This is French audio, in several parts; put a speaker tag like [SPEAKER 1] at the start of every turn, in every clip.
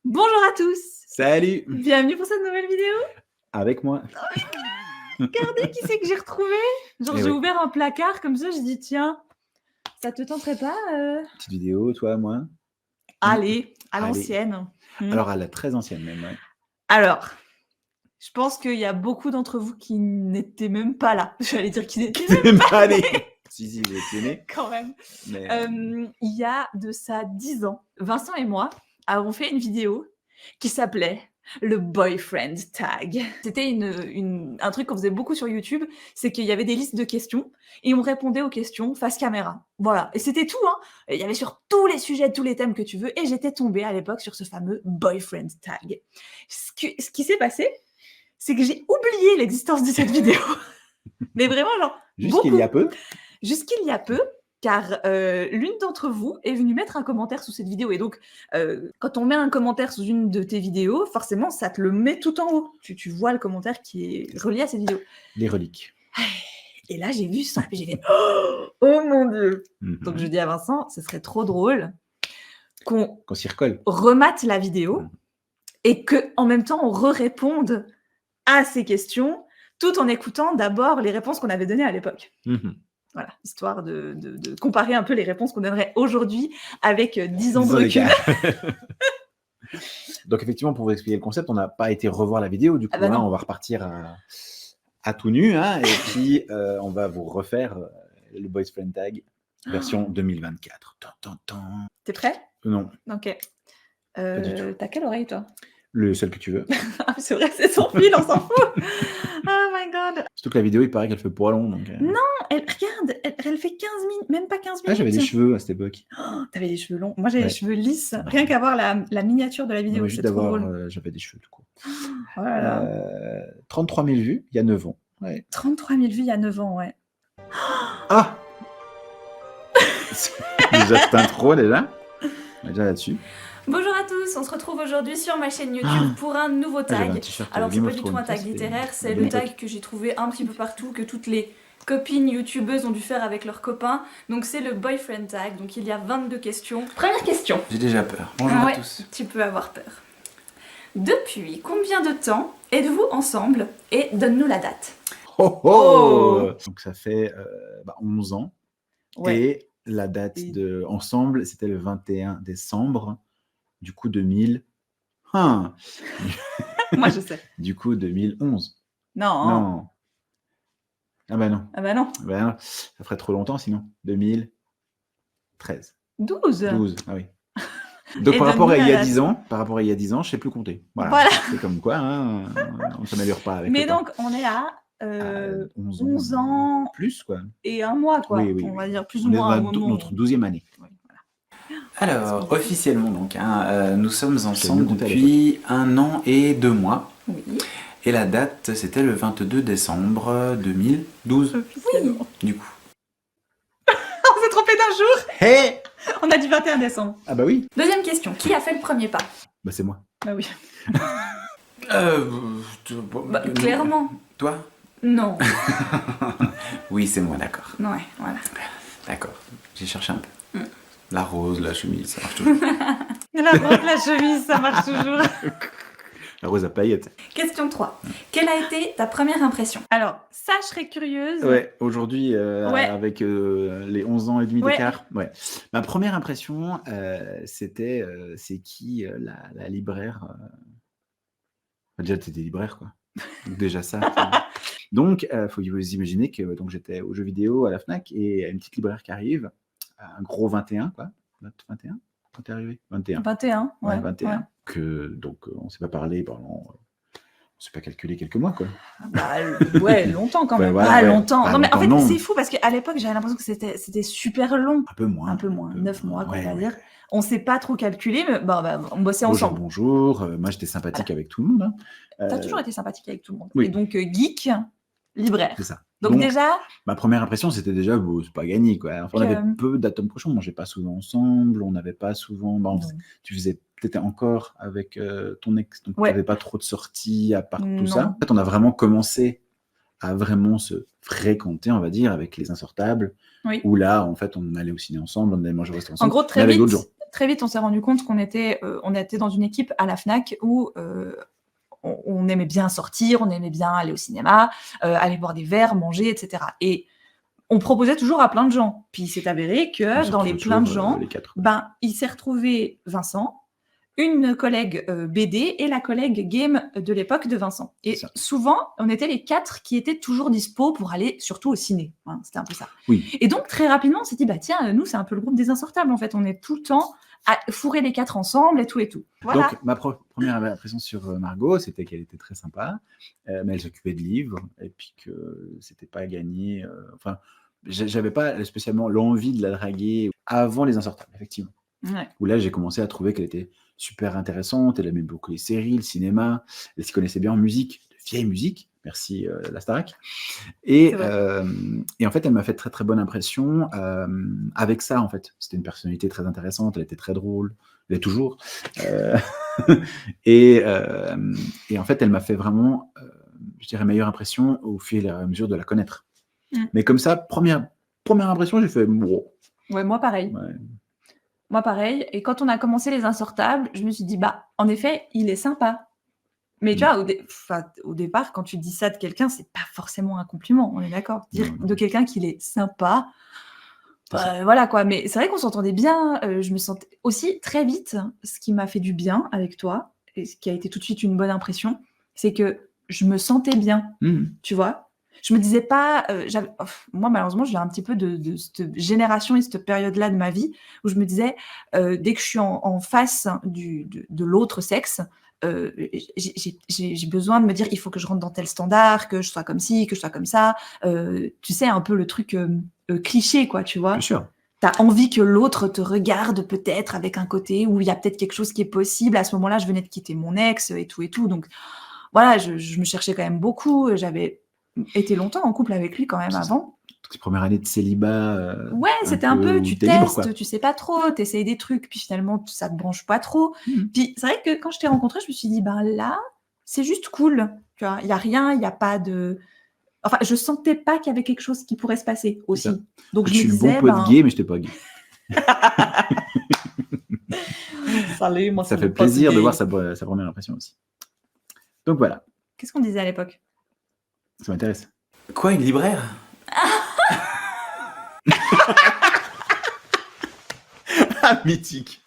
[SPEAKER 1] Bonjour à tous,
[SPEAKER 2] Salut!
[SPEAKER 1] bienvenue pour cette nouvelle vidéo.
[SPEAKER 2] Avec moi.
[SPEAKER 1] Regardez qui c'est que j'ai retrouvé. Genre j'ai ouvert un placard comme ça, j'ai dit tiens, ça te tenterait pas
[SPEAKER 2] Petite vidéo, toi, moi.
[SPEAKER 1] Allez, à
[SPEAKER 2] Allez.
[SPEAKER 1] l'ancienne.
[SPEAKER 2] Alors à la très ancienne même, ouais.
[SPEAKER 1] Alors, je pense qu'il y a beaucoup d'entre vous qui n'étaient même pas là. J'allais dire qu'ils n'étaient même pas
[SPEAKER 2] allez.
[SPEAKER 1] nés.
[SPEAKER 2] Si, vous étiez nés.
[SPEAKER 1] Quand même.
[SPEAKER 2] Mais
[SPEAKER 1] Il y a de ça 10 ans, Vincent et moi avons fait une vidéo qui s'appelait le boyfriend tag. C'était un truc qu'on faisait beaucoup sur YouTube, c'est qu'il y avait des listes de questions et on répondait aux questions face caméra. Voilà, et c'était tout, hein. Il y avait sur tous les sujets, tous les thèmes que tu veux, et j'étais tombée à l'époque sur ce fameux boyfriend tag. Ce qui s'est passé, c'est que j'ai oublié l'existence de cette vidéo. Mais vraiment, genre,
[SPEAKER 2] jusqu'il y a peu.
[SPEAKER 1] Jusqu'il y a peu, car l'une d'entre vous est venue mettre un commentaire sous cette vidéo. Et donc, quand on met un commentaire sous une de tes vidéos, forcément, ça te le met tout en haut. Tu vois le commentaire qui est relié à cette vidéo.
[SPEAKER 2] Les reliques.
[SPEAKER 1] Et là, j'ai vu ça, et j'ai fait « Oh mon Dieu !» Donc, je dis à Vincent, ce serait trop drôle qu'on
[SPEAKER 2] s'y recolle.
[SPEAKER 1] Remate la vidéo et qu'en même temps, on réponde à ces questions tout en écoutant d'abord les réponses qu'on avait données à l'époque. Voilà, histoire de comparer un peu les réponses qu'on donnerait aujourd'hui avec 10 ans de recul.
[SPEAKER 2] Donc effectivement, pour vous expliquer le concept, on n'a pas été revoir la vidéo, du coup, on va repartir à tout nu, et puis on va vous refaire le boyfriend tag version 2024.
[SPEAKER 1] T'es prêt?
[SPEAKER 2] Non.
[SPEAKER 1] Ok. T'as quelle oreille, toi?
[SPEAKER 2] Celle que tu veux.
[SPEAKER 1] C'est vrai, c'est sans fil, on s'en fout. Oh my god.
[SPEAKER 2] Surtout que la vidéo, il paraît qu'elle fait poids long. Donc,
[SPEAKER 1] non, regarde, elle fait 15 minutes, même pas 15 minutes.
[SPEAKER 2] Ah, j'avais des cheveux à cette époque.
[SPEAKER 1] Oh, t'avais des cheveux longs. Moi, j'avais les cheveux lisses. Rien qu'à voir la miniature de la vidéo, c'est trop drôle.
[SPEAKER 2] J'avais des cheveux, du coup.
[SPEAKER 1] Voilà.
[SPEAKER 2] 33 000 vues, il y a 9 ans. Ouais.
[SPEAKER 1] 33 000 vues il y a 9 ans, ouais.
[SPEAKER 2] Ah. Déjà, cette intro, déjà. On est déjà là-dessus.
[SPEAKER 1] Bonjour à tous, on se retrouve aujourd'hui sur ma chaîne YouTube pour un nouveau tag. Alors c'est pas du tout un tag littéraire, c'est le tag que j'ai trouvé un petit peu partout, que toutes les copines youtubeuses ont dû faire avec leurs copains. Donc c'est le boyfriend tag, donc il y a 22 questions. Première question.
[SPEAKER 2] J'ai déjà peur. Bonjour à tous.
[SPEAKER 1] Tu peux avoir peur. Depuis combien de temps êtes-vous ensemble et donne-nous la date.
[SPEAKER 2] Donc ça fait 11 ans.
[SPEAKER 1] Ouais.
[SPEAKER 2] Et la date de ensemble, c'était le 21 décembre. Du coup, 2000.
[SPEAKER 1] Moi, je sais.
[SPEAKER 2] Du coup, 2011.
[SPEAKER 1] Non.
[SPEAKER 2] Ah bah non.
[SPEAKER 1] Ah bah non.
[SPEAKER 2] Ça ferait trop longtemps sinon. 2013.
[SPEAKER 1] 12.
[SPEAKER 2] Ah oui. Donc par rapport à il y a 10 ans, je sais plus compter. Voilà. C'est comme quoi, on ne s'améliore pas avec
[SPEAKER 1] mais
[SPEAKER 2] le temps.
[SPEAKER 1] donc, on est à
[SPEAKER 2] 11 ans. Plus, quoi.
[SPEAKER 1] Et un mois, quoi.
[SPEAKER 2] Oui.
[SPEAKER 1] On va dire plus ou moins.
[SPEAKER 2] On est dans notre 12e année. Oui.
[SPEAKER 3] Alors, officiellement, donc, nous sommes ensemble depuis 1 an et 2 mois.
[SPEAKER 1] Oui.
[SPEAKER 3] Et la date, c'était le 22 décembre 2012.
[SPEAKER 1] Oui.
[SPEAKER 3] Du coup.
[SPEAKER 1] On s'est trompé d'un jour.
[SPEAKER 2] Hey.
[SPEAKER 1] On a dit 21 décembre.
[SPEAKER 2] Ah bah oui.
[SPEAKER 1] Deuxième question. Qui a fait le premier pas?
[SPEAKER 2] Bah c'est moi.
[SPEAKER 1] Bah oui. Clairement.
[SPEAKER 3] Toi?
[SPEAKER 1] Non.
[SPEAKER 3] Oui, c'est moi, d'accord.
[SPEAKER 1] Ouais, voilà.
[SPEAKER 3] D'accord. J'ai cherché un peu. La rose, la chemise, ça marche toujours.
[SPEAKER 1] La rose, la chemise, ça marche toujours.
[SPEAKER 2] La rose à paillettes.
[SPEAKER 1] Question 3. Quelle a été ta première impression? Alors, ça, je serais curieuse.
[SPEAKER 2] Ouais, aujourd'hui, avec les 11 ans et demi d'écart. Ouais. Ma première impression, c'était c'est qui la libraire Déjà, tu étais libraire, quoi. Donc, déjà ça. Donc, il faut vous imaginer que j'étais aux jeux vidéo à la Fnac et une petite libraire qui arrive, un gros 21, quoi. 21 quand t'es arrivé 21.
[SPEAKER 1] 21, ouais.
[SPEAKER 2] 21. Ouais. Donc, on ne s'est pas parlé pendant... on ne s'est pas calculé quelques mois, quoi.
[SPEAKER 1] Bah, ouais, longtemps quand même. Pas longtemps. Non, mais en fait,
[SPEAKER 2] non.
[SPEAKER 1] c'est fou parce qu'à l'époque, j'avais l'impression que c'était super long.
[SPEAKER 2] Un peu moins.
[SPEAKER 1] 9 mois, on va dire. On ne s'est pas trop calculé, mais on bossait ensemble.
[SPEAKER 2] Bonjour. Moi, j'étais sympathique avec tout le monde.
[SPEAKER 1] T'as toujours été sympathique avec tout le monde.
[SPEAKER 2] Oui.
[SPEAKER 1] Et donc, geek, libraire.
[SPEAKER 2] C'est ça.
[SPEAKER 1] Donc déjà...
[SPEAKER 2] Ma première impression, c'était déjà, c'est pas gagné, quoi. Enfin, on avait peu d'atomes crochons, on mangeait pas souvent ensemble, on n'avait pas souvent... tu faisais peut-être encore avec ton ex, donc tu n'avais pas trop de sorties à part tout ça. En fait, on a vraiment commencé à vraiment se fréquenter, on va dire, avec les Insortables, où là, en fait, on allait au ciné ensemble, on allait manger au restaurant ensemble,
[SPEAKER 1] en gros, très
[SPEAKER 2] avec
[SPEAKER 1] vite,
[SPEAKER 2] d'autres gens.
[SPEAKER 1] très vite, on s'est rendu compte qu'on était dans une équipe à la Fnac où on aimait bien sortir, on aimait bien aller au cinéma, aller boire des verres, manger, etc. Et on proposait toujours à plein de gens. Puis il s'est avéré que dans les plein de gens, il s'est retrouvé Vincent, une collègue BD et la collègue game de l'époque de Vincent. Et souvent, on était les 4 qui étaient toujours dispo pour aller surtout au ciné. Hein, c'était un peu ça.
[SPEAKER 2] Oui.
[SPEAKER 1] Et donc, très rapidement, on s'est dit, tiens, nous, c'est un peu le groupe des insortables. En fait, on est tout le temps à fourrer les 4 ensemble et tout et tout. Voilà.
[SPEAKER 2] Donc, ma première impression sur Margot, c'était qu'elle était très sympa, mais elle s'occupait de livres et puis que c'était pas gagné. Enfin, j'avais pas spécialement l'envie de la draguer avant les insortables, effectivement.
[SPEAKER 1] Ouais.
[SPEAKER 2] Où là, j'ai commencé à trouver qu'elle était super intéressante, elle aimait beaucoup les séries, le cinéma, elle s'y connaissait bien en musique, de vieille musique, merci la Starac. Et en fait, elle m'a fait très très bonne impression avec ça, en fait. C'était une personnalité très intéressante, elle était très drôle, elle est toujours. Et en fait, elle m'a fait vraiment, je dirais, meilleure impression au fur et à mesure de la connaître. Mais comme ça, première impression, j'ai fait... Wow.
[SPEAKER 1] Ouais, moi pareil.
[SPEAKER 2] Ouais.
[SPEAKER 1] Moi, pareil. Et quand on a commencé les insortables, je me suis dit, en effet, il est sympa. Mais tu vois, au départ, quand tu dis ça de quelqu'un, c'est pas forcément un compliment, on est d'accord. Dire de quelqu'un qu'il est sympa, voilà quoi. Mais c'est vrai qu'on s'entendait bien. Je me sentais aussi très vite, ce qui m'a fait du bien avec toi, et ce qui a été tout de suite une bonne impression, c'est que je me sentais bien, tu vois. Je me disais pas, moi malheureusement, je viens un petit peu de cette génération et cette période-là de ma vie où je me disais, dès que je suis en face de l'autre sexe, j'ai besoin de me dire, il faut que je rentre dans tel standard, que je sois comme ci, que je sois comme ça. Tu sais, un peu le truc cliché, quoi, tu vois.
[SPEAKER 2] Bien sûr.
[SPEAKER 1] T'as envie que l'autre te regarde peut-être avec un côté où il y a peut-être quelque chose qui est possible. À ce moment-là, je venais de quitter mon ex et tout. Donc voilà, je me cherchais quand même beaucoup. J'avais été longtemps en couple avec lui quand même avant.
[SPEAKER 2] Tes premières années de célibat.
[SPEAKER 1] Ouais, c'était un peu, tu testes, tu sais pas trop, t'essayes des trucs, puis finalement, ça te branche pas trop. Puis c'est vrai que quand je t'ai rencontré, je me suis dit, là, c'est juste cool. Tu vois, il y a rien, il y a pas de... Enfin, je sentais pas qu'il y avait quelque chose qui pourrait se passer aussi. Donc je me disais,
[SPEAKER 2] je suis le bon pote gay, mais je t'ai pas gay.
[SPEAKER 1] Salut, moi,
[SPEAKER 2] ça fait plaisir de voir sa première impression aussi. Donc voilà.
[SPEAKER 1] Qu'est-ce qu'on disait à l'époque?
[SPEAKER 2] Ça m'intéresse.
[SPEAKER 3] Quoi, une libraire?
[SPEAKER 2] Mythique.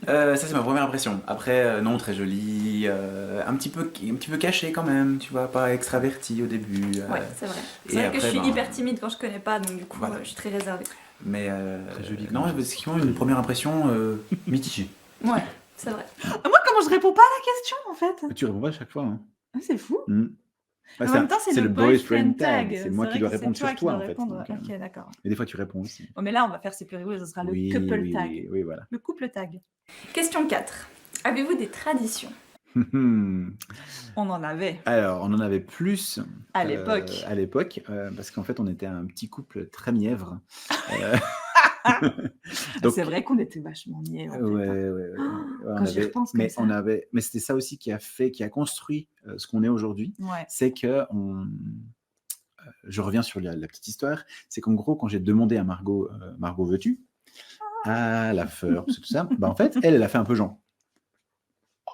[SPEAKER 3] Ça c'est ma première impression. Après, non, très jolie, un petit peu caché quand même, tu vois, pas extraverti au début.
[SPEAKER 1] Ouais, c'est vrai. C'est vrai que je suis hyper timide quand je connais pas, donc du coup, voilà. Je suis très réservée.
[SPEAKER 3] Mais très jolie. Non, effectivement, une première impression mitigée.
[SPEAKER 1] Ouais, c'est vrai. Moi, comment je réponds pas à la question en fait?
[SPEAKER 2] Tu réponds pas à chaque fois. Hein.
[SPEAKER 1] C'est fou.
[SPEAKER 2] En même temps, c'est le boyfriend tag. C'est moi qui dois répondre sur toi, en fait.
[SPEAKER 1] Ok, d'accord.
[SPEAKER 2] Mais des fois, tu réponds aussi.
[SPEAKER 1] Oh, mais là, on va faire, c'est plus rigolo, ce sera le couple tag.
[SPEAKER 2] Oui, voilà.
[SPEAKER 1] Le couple tag. Question 4. Avez-vous des traditions? On en avait.
[SPEAKER 2] Alors, on en avait plus
[SPEAKER 1] à l'époque.
[SPEAKER 2] Parce qu'en fait, on était un petit couple très mièvre.
[SPEAKER 1] Donc, c'est vrai qu'on était vachement mièvre.
[SPEAKER 2] Ouais.
[SPEAKER 1] Quand j'y repense comme ça.
[SPEAKER 2] Mais c'était ça aussi qui a construit ce qu'on est aujourd'hui.
[SPEAKER 1] Ouais.
[SPEAKER 2] C'est que je reviens sur la petite histoire. C'est qu'en gros, quand j'ai demandé à Margot, Margot veux-tu? À la fleur, tout ça. En fait, elle a fait un peu genre.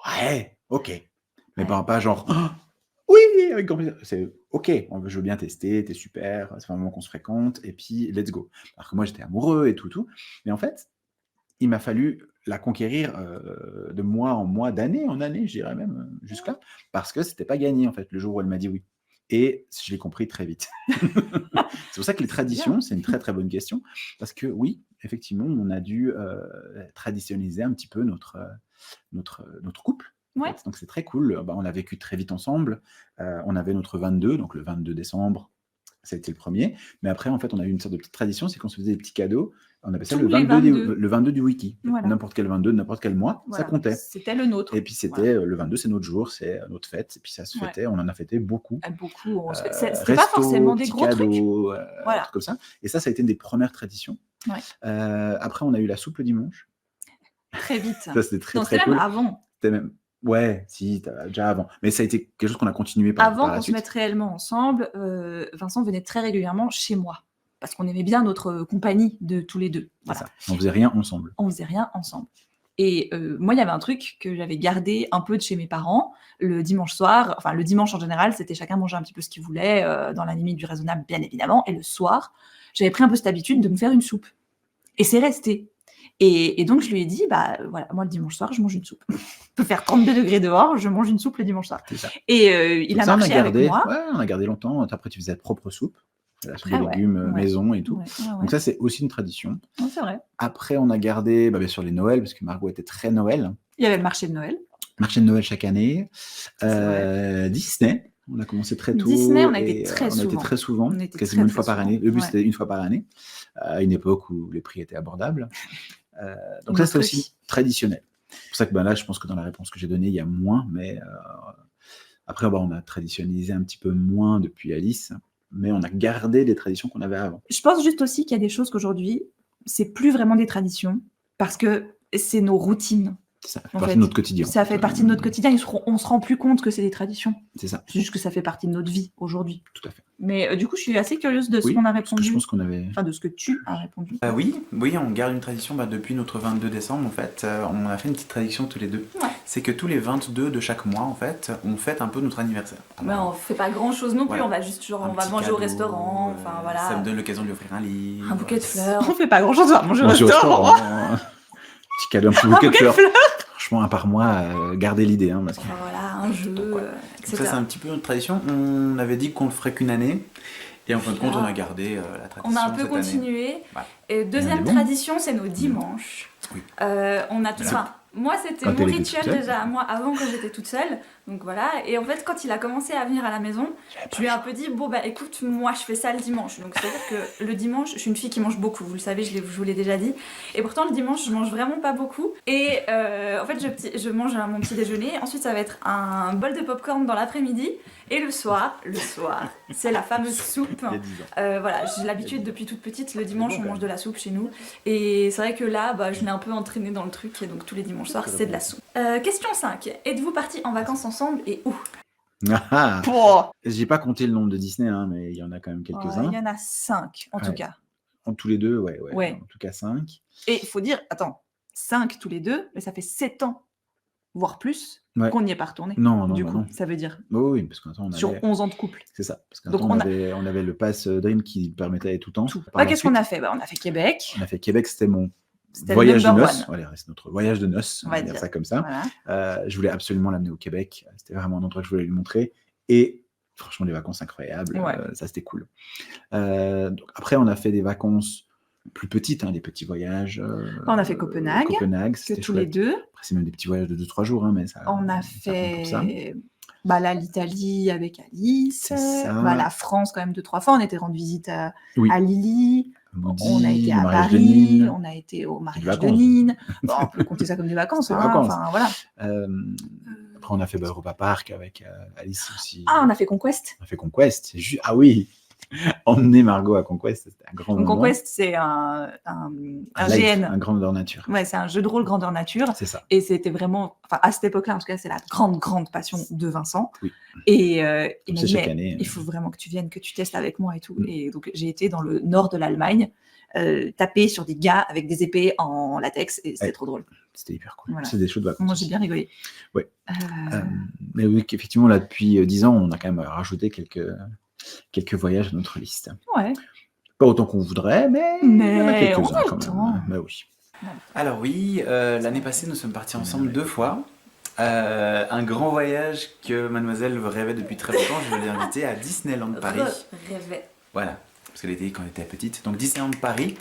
[SPEAKER 2] Ouais, ok. Mais pas genre. Oui, avec grand plaisir. C'est ok, je veux bien tester, t'es super, ça fait un moment qu'on se fréquente, et puis let's go. Alors que moi, j'étais amoureux et tout. Mais en fait, il m'a fallu la conquérir de mois en mois, d'année en année, je dirais même, jusque-là, parce que c'était pas gagné, en fait, le jour où elle m'a dit oui. Et je l'ai compris très vite. C'est pour ça que les traditions, c'est une très très bonne question, parce que oui, effectivement, on a dû traditionnaliser un petit peu notre couple.
[SPEAKER 1] Ouais.
[SPEAKER 2] Donc c'est très cool. On a vécu très vite ensemble. On avait notre 22, donc le 22 décembre, ça a été le premier. Mais après, en fait, on a eu une sorte de petite tradition, c'est qu'on se faisait des petits cadeaux. On appelait ça le 22 du wiki. Voilà. N'importe quel 22, n'importe quel mois, ça comptait.
[SPEAKER 1] C'était le nôtre.
[SPEAKER 2] Et puis c'était le 22, c'est notre jour, c'est notre fête. Et puis ça se fêtait, on en a fêté beaucoup.
[SPEAKER 1] Beaucoup. C'était pas forcément des gros
[SPEAKER 2] cadeaux, trucs comme ça. Et ça a été une des premières traditions.
[SPEAKER 1] Ouais.
[SPEAKER 2] Après, on a eu la soupe le dimanche.
[SPEAKER 1] Très vite.
[SPEAKER 2] Ça, c'était très cool.
[SPEAKER 1] Même avant.
[SPEAKER 2] C'était même... Ouais, si, déjà avant. Mais ça a été quelque chose qu'on a continué par la suite.
[SPEAKER 1] Avant qu'on se mette réellement ensemble, Vincent venait très régulièrement chez moi. parce qu'on aimait bien notre compagnie de tous les deux.
[SPEAKER 2] Voilà. Ça. On faisait rien ensemble.
[SPEAKER 1] On faisait rien ensemble. Et moi, il y avait un truc que j'avais gardé un peu de chez mes parents le dimanche soir. Enfin, le dimanche en général, c'était chacun mangeait un petit peu ce qu'il voulait, dans la limite du raisonnable, bien évidemment. Et le soir, j'avais pris un peu cette habitude de me faire une soupe. Et c'est resté. Et donc, je lui ai dit, bah voilà, moi, le dimanche soir, je mange une soupe. On peut faire 32 degrés dehors, je mange une soupe le dimanche soir. Et il a marché avec moi.
[SPEAKER 2] Ouais, on a gardé longtemps. Après, tu faisais ta propre soupe. La soupe de légumes maison et tout. Donc ça, c'est aussi une tradition.
[SPEAKER 1] Ouais, c'est vrai.
[SPEAKER 2] Après, on a gardé bien sûr les Noëls, parce que Margot était très Noël.
[SPEAKER 1] Il y avait le marché de Noël.
[SPEAKER 2] Marché de Noël chaque année. Disney, on a commencé très tôt.
[SPEAKER 1] Disney, on a été très souvent.
[SPEAKER 2] Quasiment une fois par année. Le but, c'était une fois par année, à une époque où les prix étaient abordables. Donc ça, c'est aussi traditionnel. C'est pour ça que là, je pense que dans la réponse que j'ai donnée, il y a moins, mais après, on a traditionnalisé un petit peu moins depuis Alice. Mais on a gardé des traditions qu'on avait avant.
[SPEAKER 1] Je pense juste aussi qu'il y a des choses qu'aujourd'hui, c'est plus vraiment des traditions, parce que c'est nos routines.
[SPEAKER 2] Ça fait partie de notre quotidien.
[SPEAKER 1] Ça fait partie de notre quotidien. On se rend plus compte que c'est des traditions.
[SPEAKER 2] C'est ça.
[SPEAKER 1] C'est juste que ça fait partie de notre vie aujourd'hui.
[SPEAKER 2] Tout à fait.
[SPEAKER 1] Mais du coup, je suis assez curieuse de ce qu'on a répondu.
[SPEAKER 2] Je pense qu'on avait...
[SPEAKER 1] Enfin, de ce que tu as répondu.
[SPEAKER 3] Oui, on garde une tradition depuis notre 22 décembre, en fait. On a fait une petite tradition tous les deux. Ouais. C'est que tous les 22 de chaque mois, en fait, on fête un peu notre anniversaire.
[SPEAKER 1] Alors, on fait pas grand-chose non plus. Voilà. On va juste on va manger cadeau, au restaurant. Enfin, voilà.
[SPEAKER 3] Ça me donne l'occasion de lui offrir un livre.
[SPEAKER 1] Un bouquet de fleurs. On fait pas grand-chose, on va manger au restaurant.
[SPEAKER 2] Petit cadeau, un petit bouquet de fleurs. Franchement, un par mois, gardez l'idée. Parce que...
[SPEAKER 1] Voilà, un jeu, etc.
[SPEAKER 3] Ça, c'est un petit peu notre tradition. On avait dit qu'on le ferait qu'une année. Et en fin de compte, on a gardé la tradition.
[SPEAKER 1] On a un peu continué. Ouais. Et deuxième tradition, c'est nos dimanches. Oui. On a tout ça. Moi, c'était mon rituel déjà, moi, avant que j'étais toute seule. Donc voilà. Et en fait, quand il a commencé à venir à la maison, je lui ai un peu dit, écoute, moi, je fais ça le dimanche. Donc c'est-à-dire que le dimanche, je suis une fille qui mange beaucoup. Vous le savez, je vous l'ai déjà dit. Et pourtant, le dimanche, je mange vraiment pas beaucoup. Et en fait, je mange mon petit déjeuner. Ensuite, ça va être un bol de popcorn dans l'après-midi. Et le soir, c'est la fameuse soupe. Voilà, j'ai l'habitude depuis toute petite. Le dimanche, on mange de la soupe chez nous. Et c'est vrai que là, je l'ai un peu entraîné dans le truc. Et donc tous les dimanches soirs, c'est de la soupe. Question 5. Êtes-vous partis en vacances ensemble et où?
[SPEAKER 2] J'ai pas compté le nombre de Disney, mais il y en a quand même quelques-uns.
[SPEAKER 1] Il y en a 5 en tout cas.
[SPEAKER 2] En tous les deux, ouais. En tout cas 5.
[SPEAKER 1] Et il faut dire, 5 tous les deux, mais ça fait 7 ans, voire plus, qu'on n'y est pas retourné.
[SPEAKER 2] Non,
[SPEAKER 1] du coup, ça veut dire.
[SPEAKER 2] Oui, parce qu'attends, on avait...
[SPEAKER 1] Sur 11 ans de couple.
[SPEAKER 2] C'est ça. Parce qu'attends, on avait le pass Dream qui permettait d'aller tout le temps.
[SPEAKER 1] Qu'est-ce qu'on a fait? On a fait Québec.
[SPEAKER 2] On a fait Québec, c'était mon voyage de noces. Voilà, c'est notre voyage de noces, on va dire ça comme ça. Voilà. Je voulais absolument l'amener au Québec. C'était vraiment un endroit que je voulais lui montrer. Et franchement, des vacances incroyables. Ça, c'était cool. Donc, après, on a fait des vacances plus petites, des petits voyages.
[SPEAKER 1] On a fait Copenhague,
[SPEAKER 2] c'était
[SPEAKER 1] tous les deux.
[SPEAKER 2] Après, c'est même des petits voyages de 2-3 jours. Mais ça,
[SPEAKER 1] on a fait l'Italie avec Alice. La France, quand même, 2-3 fois. On était rendre visite à Lily. On a été à Paris, on a été au mariage de Nîmes. On peut compter ça comme des vacances. Enfin, voilà.
[SPEAKER 2] Après, on a fait Europa Park avec Alice aussi.
[SPEAKER 1] On a fait Conquest.
[SPEAKER 2] On a fait Conquest. Ah oui, emmener Margot à Conquest, c'était un grand moment.
[SPEAKER 1] Conquest, c'est un GN.
[SPEAKER 2] Un grandeur nature.
[SPEAKER 1] Ouais, c'est un jeu de rôle grandeur nature.
[SPEAKER 2] C'est ça.
[SPEAKER 1] Et c'était vraiment, à cette époque-là, en tout cas, c'est la grande passion de Vincent. Oui. Et il m'a dit, il faut vraiment que tu viennes, que tu testes avec moi et tout. Et donc, j'ai été dans le nord de l'Allemagne, taper sur des gars avec des épées en latex, et c'était trop drôle.
[SPEAKER 2] C'était hyper cool. Voilà. C'est des choses de vacances.
[SPEAKER 1] Moi, j'ai bien rigolé.
[SPEAKER 2] Oui. Mais oui, effectivement, là, depuis 10 ans, on a quand même rajouté quelques voyages à notre liste.
[SPEAKER 1] Ouais.
[SPEAKER 2] Pas autant qu'on voudrait, mais il y en a quelques-uns quand même.
[SPEAKER 3] Bah oui. Alors oui, l'année passée, nous sommes partis ensemble 2 fois. Un grand voyage que mademoiselle rêvait depuis très longtemps. Je l'ai invitée à Disneyland Paris.
[SPEAKER 1] Rêvait.
[SPEAKER 3] Voilà, parce qu'elle était quand elle était petite. Donc Disneyland Paris.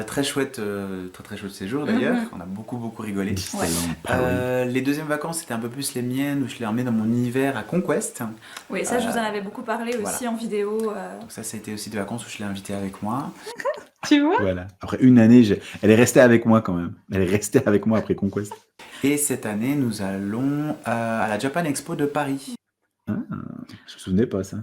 [SPEAKER 3] Très chouette séjour d'ailleurs. On a beaucoup rigolé. Les deuxièmes vacances, c'était un peu plus les miennes, où je l'ai emmené dans mon univers à Conquest.
[SPEAKER 1] Oui, ça, je vous en avais beaucoup parlé aussi en vidéo.
[SPEAKER 3] Donc ça a été aussi des vacances où je l'ai invité avec moi.
[SPEAKER 1] Tu vois?
[SPEAKER 2] Voilà. Après une année, elle est restée avec moi quand même. Elle est restée avec moi après Conquest.
[SPEAKER 3] Et cette année, nous allons à la Japan Expo de Paris.
[SPEAKER 2] Je me souvenais pas ça.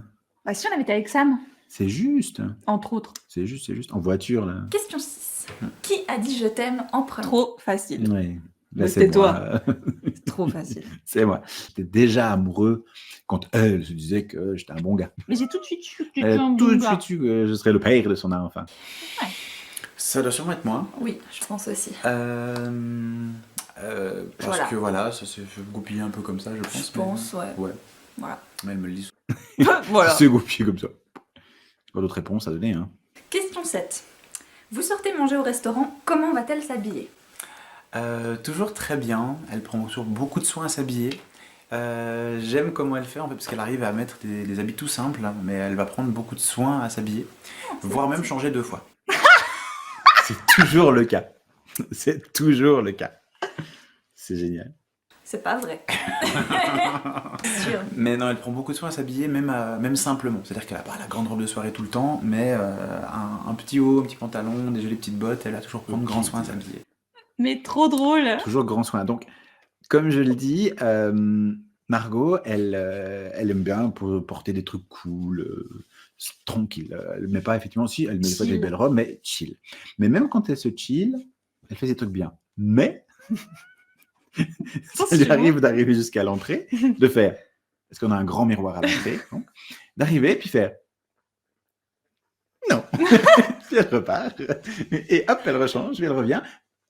[SPEAKER 1] Si, on avait été avec Sam.
[SPEAKER 2] C'est juste.
[SPEAKER 1] Entre autres.
[SPEAKER 2] C'est juste. En voiture, là.
[SPEAKER 1] Question 6. Qui a dit je t'aime en premier? Trop facile.
[SPEAKER 2] Oui.
[SPEAKER 1] C'était toi. C'est trop facile.
[SPEAKER 2] C'est moi. J'étais déjà amoureux quand elle se disait que j'étais un bon gars.
[SPEAKER 1] Mais j'ai tout de suite su que tu
[SPEAKER 2] Elle
[SPEAKER 1] étais
[SPEAKER 2] a
[SPEAKER 1] un
[SPEAKER 2] tout
[SPEAKER 1] bon
[SPEAKER 2] de
[SPEAKER 1] gars.
[SPEAKER 2] suite su que je serais le père de son enfant.
[SPEAKER 3] Ça doit sûrement être moi.
[SPEAKER 4] Oui, je pense aussi.
[SPEAKER 3] Parce que voilà, ça s'est fait goupiller un peu comme ça, je pense.
[SPEAKER 4] Je pense, ouais.
[SPEAKER 3] Ouais.
[SPEAKER 4] Voilà.
[SPEAKER 3] Mais elle me le dit.
[SPEAKER 1] Voilà.
[SPEAKER 2] C'est goupillé comme ça. Pas d'autres réponses à donner. Hein.
[SPEAKER 4] Question 7. Vous sortez manger au restaurant, comment va-t-elle s'habiller?
[SPEAKER 3] Toujours très bien. Elle prend toujours beaucoup de soin à s'habiller. J'aime comment elle fait en fait, parce qu'elle arrive à mettre des habits tout simples, hein, mais elle va prendre beaucoup de soin à s'habiller, voire même changer 2 fois.
[SPEAKER 2] C'est toujours le cas. C'est toujours le cas. C'est génial.
[SPEAKER 4] C'est pas vrai. Sûr.
[SPEAKER 3] Mais non, elle prend beaucoup de soin à s'habiller, même simplement. C'est-à-dire qu'elle a pas la grande robe de soirée tout le temps, mais un petit haut, un petit pantalon, des jolies petites bottes, elle va toujours prendre grand soin à s'habiller.
[SPEAKER 1] Mais trop drôle.
[SPEAKER 2] Toujours grand soin. Donc, comme je le dis, Margot, elle aime bien porter des trucs cool, tranquille. Elle met pas effectivement, si, elle met pas des
[SPEAKER 4] Chill.
[SPEAKER 2] belles robes, mais chill. Mais même quand elle se chill, elle fait des trucs bien. Mais ça lui arrive d'arriver jusqu'à l'entrée, de faire, parce qu'on a un grand miroir à l'entrée, donc, d'arriver puis faire non. Puis elle repart. Et hop, elle rechange, puis elle revient.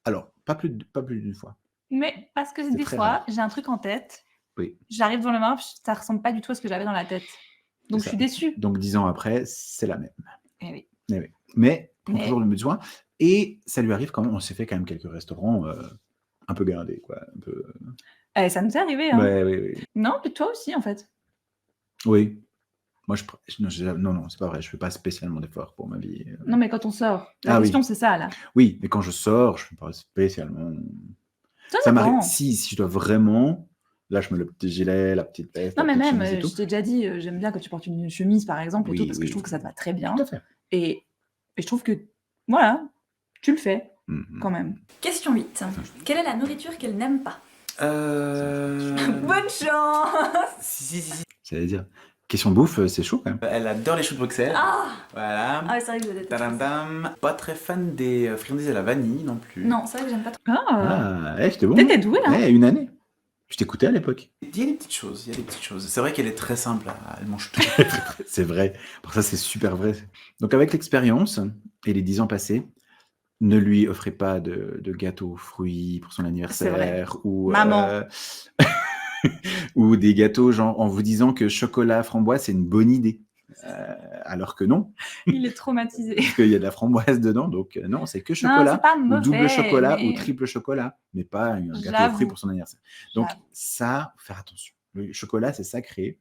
[SPEAKER 2] Alors, pas plus d'une fois.
[SPEAKER 1] Mais parce que
[SPEAKER 2] C'est
[SPEAKER 1] des
[SPEAKER 2] très
[SPEAKER 1] fois,
[SPEAKER 2] rare.
[SPEAKER 1] j'ai un truc en tête.
[SPEAKER 2] Oui.
[SPEAKER 1] J'arrive devant le miroir, ça ressemble pas du tout à ce que j'avais dans la tête. Donc
[SPEAKER 2] C'est
[SPEAKER 1] je suis
[SPEAKER 2] ça.
[SPEAKER 1] déçue.
[SPEAKER 2] Donc 10 ans après, c'est la même.
[SPEAKER 1] Eh oui.
[SPEAKER 2] Eh oui. Mais prend
[SPEAKER 1] Mais-
[SPEAKER 2] toujours le même soin. Et ça lui arrive quand même, on s'est fait quand même quelques restaurants un peu gardés, quoi. Un peu...
[SPEAKER 1] Eh, ça nous est arrivé. Hein.
[SPEAKER 2] Ouais, oui, oui.
[SPEAKER 1] Non, mais toi aussi, en fait.
[SPEAKER 2] Oui. Moi, non, c'est pas vrai. Je fais pas spécialement d'efforts pour ma vie.
[SPEAKER 1] Non, mais quand on sort. La
[SPEAKER 2] Ah oui.
[SPEAKER 1] question, c'est ça, là.
[SPEAKER 2] Oui, mais quand je sors, je fais pas spécialement.
[SPEAKER 1] Ça
[SPEAKER 2] Ça
[SPEAKER 1] dépend.
[SPEAKER 2] m'arrive. Si je dois vraiment, là, je mets le petit gilet, la petite veste.
[SPEAKER 1] Non,
[SPEAKER 2] la
[SPEAKER 1] mais
[SPEAKER 2] petite
[SPEAKER 1] même,
[SPEAKER 2] chemise et tout.
[SPEAKER 1] je t'ai déjà dit, j'aime bien quand tu portes une chemise, par exemple, et
[SPEAKER 2] Oui,
[SPEAKER 1] tout, parce que
[SPEAKER 2] oui.
[SPEAKER 1] je trouve que ça te va très bien.
[SPEAKER 2] Tout à fait.
[SPEAKER 1] Et je trouve que, voilà, tu le fais,
[SPEAKER 2] Mhm.
[SPEAKER 1] quand même.
[SPEAKER 4] Question 8. Quelle est la nourriture qu'elle n'aime pas?
[SPEAKER 1] Bonne chance.
[SPEAKER 3] Si.
[SPEAKER 2] J'allais dire. Question bouffe, c'est chaud quand même.
[SPEAKER 3] Elle adore les choux de Bruxelles.
[SPEAKER 4] Ah
[SPEAKER 3] Voilà.
[SPEAKER 4] Ah ouais, c'est vrai que je déteste.
[SPEAKER 3] Tadam. Pas très fan des friandises à la vanille non plus.
[SPEAKER 4] Non, c'est vrai que j'aime pas trop.
[SPEAKER 1] Ah,
[SPEAKER 2] J'étais bon.
[SPEAKER 1] t'étais douée, hein.
[SPEAKER 2] Une année. Je t'écoutais à l'époque.
[SPEAKER 3] Il y a des petites choses, C'est vrai qu'elle est très simple, elle mange tout.
[SPEAKER 2] C'est vrai. Pour ça, c'est super vrai. Donc, avec l'expérience et les 10 ans passés, ne lui offrez pas de gâteaux aux fruits pour son anniversaire ou
[SPEAKER 1] Maman.
[SPEAKER 2] ou des gâteaux genre en vous disant que chocolat framboise c'est une bonne idée. Alors que non,
[SPEAKER 1] Il est traumatisé.
[SPEAKER 2] parce qu'il y a de la framboise dedans, donc non, c'est que
[SPEAKER 1] Non,
[SPEAKER 2] chocolat
[SPEAKER 1] c'est pas
[SPEAKER 2] ou
[SPEAKER 1] mauvais,
[SPEAKER 2] double chocolat
[SPEAKER 1] mais-
[SPEAKER 2] ou triple chocolat, mais pas un gâteau aux
[SPEAKER 1] J'avoue.
[SPEAKER 2] fruits pour son anniversaire. Donc
[SPEAKER 1] J'avoue.
[SPEAKER 2] ça, faut faire attention. Le chocolat, c'est sacré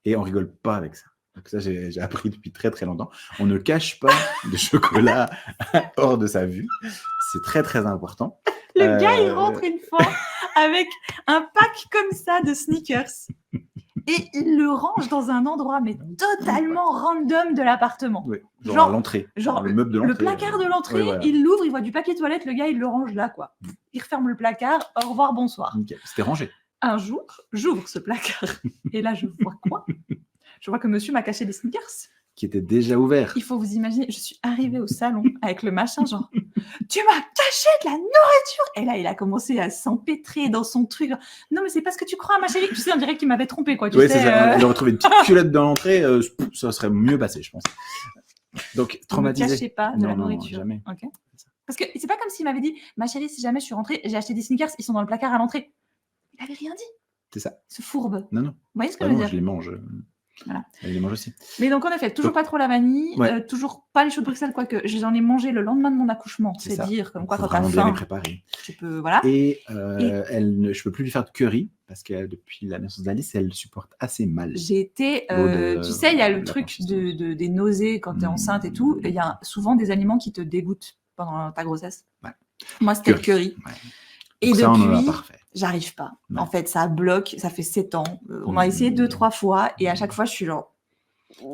[SPEAKER 2] et on rigole pas avec ça. Donc ça, j'ai appris depuis très très longtemps. On ne cache pas de chocolat hors de sa vue. C'est très très important.
[SPEAKER 1] Le gars, il
[SPEAKER 2] Euh,
[SPEAKER 1] rentre une fois avec un pack comme ça de sneakers et il le range dans un endroit mais totalement random de l'appartement.
[SPEAKER 2] Oui, genre,
[SPEAKER 1] Genre-
[SPEAKER 2] à l'entrée.
[SPEAKER 1] Genre
[SPEAKER 2] le meuble de l'entrée.
[SPEAKER 1] le placard de l'entrée,
[SPEAKER 2] Ouais, voilà.
[SPEAKER 1] il l'ouvre, il voit du papier toilette, le gars, il le range là, quoi. Il referme le placard, au revoir, bonsoir.
[SPEAKER 2] Nickel. C'était rangé.
[SPEAKER 1] Un jour, j'ouvre ce placard et là, je vois quoi? Je vois que monsieur m'a caché des sneakers.
[SPEAKER 2] Qui était déjà ouvert.
[SPEAKER 1] Il faut vous imaginer, je suis arrivée au salon avec le machin, genre, tu m'as caché de la nourriture. Et là, il a commencé à s'empêtrer dans son truc. Genre, non, mais c'est pas ce que tu crois, ma chérie. Tu sais, on dirait qu'il m'avait trompé, quoi. Tu
[SPEAKER 2] Oui,
[SPEAKER 1] sais,
[SPEAKER 2] c'est ça. On aurait trouvé une petite culotte dans l'entrée, ça serait mieux passé, je pense. Donc,
[SPEAKER 1] Ne
[SPEAKER 2] traumatisé.
[SPEAKER 1] cachez pas de la
[SPEAKER 2] Non,
[SPEAKER 1] nourriture.
[SPEAKER 2] jamais.
[SPEAKER 1] Ok. Parce que c'est pas comme s'il m'avait dit, ma chérie, si jamais je suis rentrée, j'ai acheté des sneakers, ils sont dans le placard à l'entrée. Il avait rien dit,
[SPEAKER 2] C'est ça.
[SPEAKER 1] ce fourbe.
[SPEAKER 2] Non.
[SPEAKER 1] Vous voyez ce que
[SPEAKER 2] Ah
[SPEAKER 1] je veux
[SPEAKER 2] non,
[SPEAKER 1] dire?
[SPEAKER 2] je les mange.
[SPEAKER 1] Voilà.
[SPEAKER 2] Elle les mange aussi.
[SPEAKER 1] Mais donc, en effet, toujours
[SPEAKER 2] Donc-
[SPEAKER 1] pas trop la vanille,
[SPEAKER 2] Ouais.
[SPEAKER 1] toujours pas les choux de Bruxelles, quoique j'en ai mangé le lendemain de mon accouchement.
[SPEAKER 2] C'est
[SPEAKER 1] C'est
[SPEAKER 2] ça.
[SPEAKER 1] dire, comme
[SPEAKER 2] Donc,
[SPEAKER 1] quoi,
[SPEAKER 2] faut
[SPEAKER 1] quand t'as
[SPEAKER 2] vraiment bien les
[SPEAKER 1] faim,
[SPEAKER 2] préparer.
[SPEAKER 1] tu peux. Voilà.
[SPEAKER 2] Et je peux plus lui faire de curry parce que depuis la naissance d'Alice, elle supporte assez mal.
[SPEAKER 1] J'ai été.
[SPEAKER 2] L'eau de-
[SPEAKER 1] tu sais, il y a le
[SPEAKER 2] la
[SPEAKER 1] truc
[SPEAKER 2] consistance.
[SPEAKER 1] des nausées quand tu es enceinte et tout. Il y a souvent des aliments qui te dégoûtent pendant ta grossesse.
[SPEAKER 2] Ouais.
[SPEAKER 1] Moi, c'était le curry.
[SPEAKER 2] Ouais.
[SPEAKER 1] Et
[SPEAKER 2] Donc ça, on en a
[SPEAKER 1] depuis,
[SPEAKER 2] parfait.
[SPEAKER 1] j'arrive pas.
[SPEAKER 2] Ouais.
[SPEAKER 1] En fait, ça bloque. Ça fait 7 ans. On a essayé 2-3 fois et à chaque fois, je suis genre.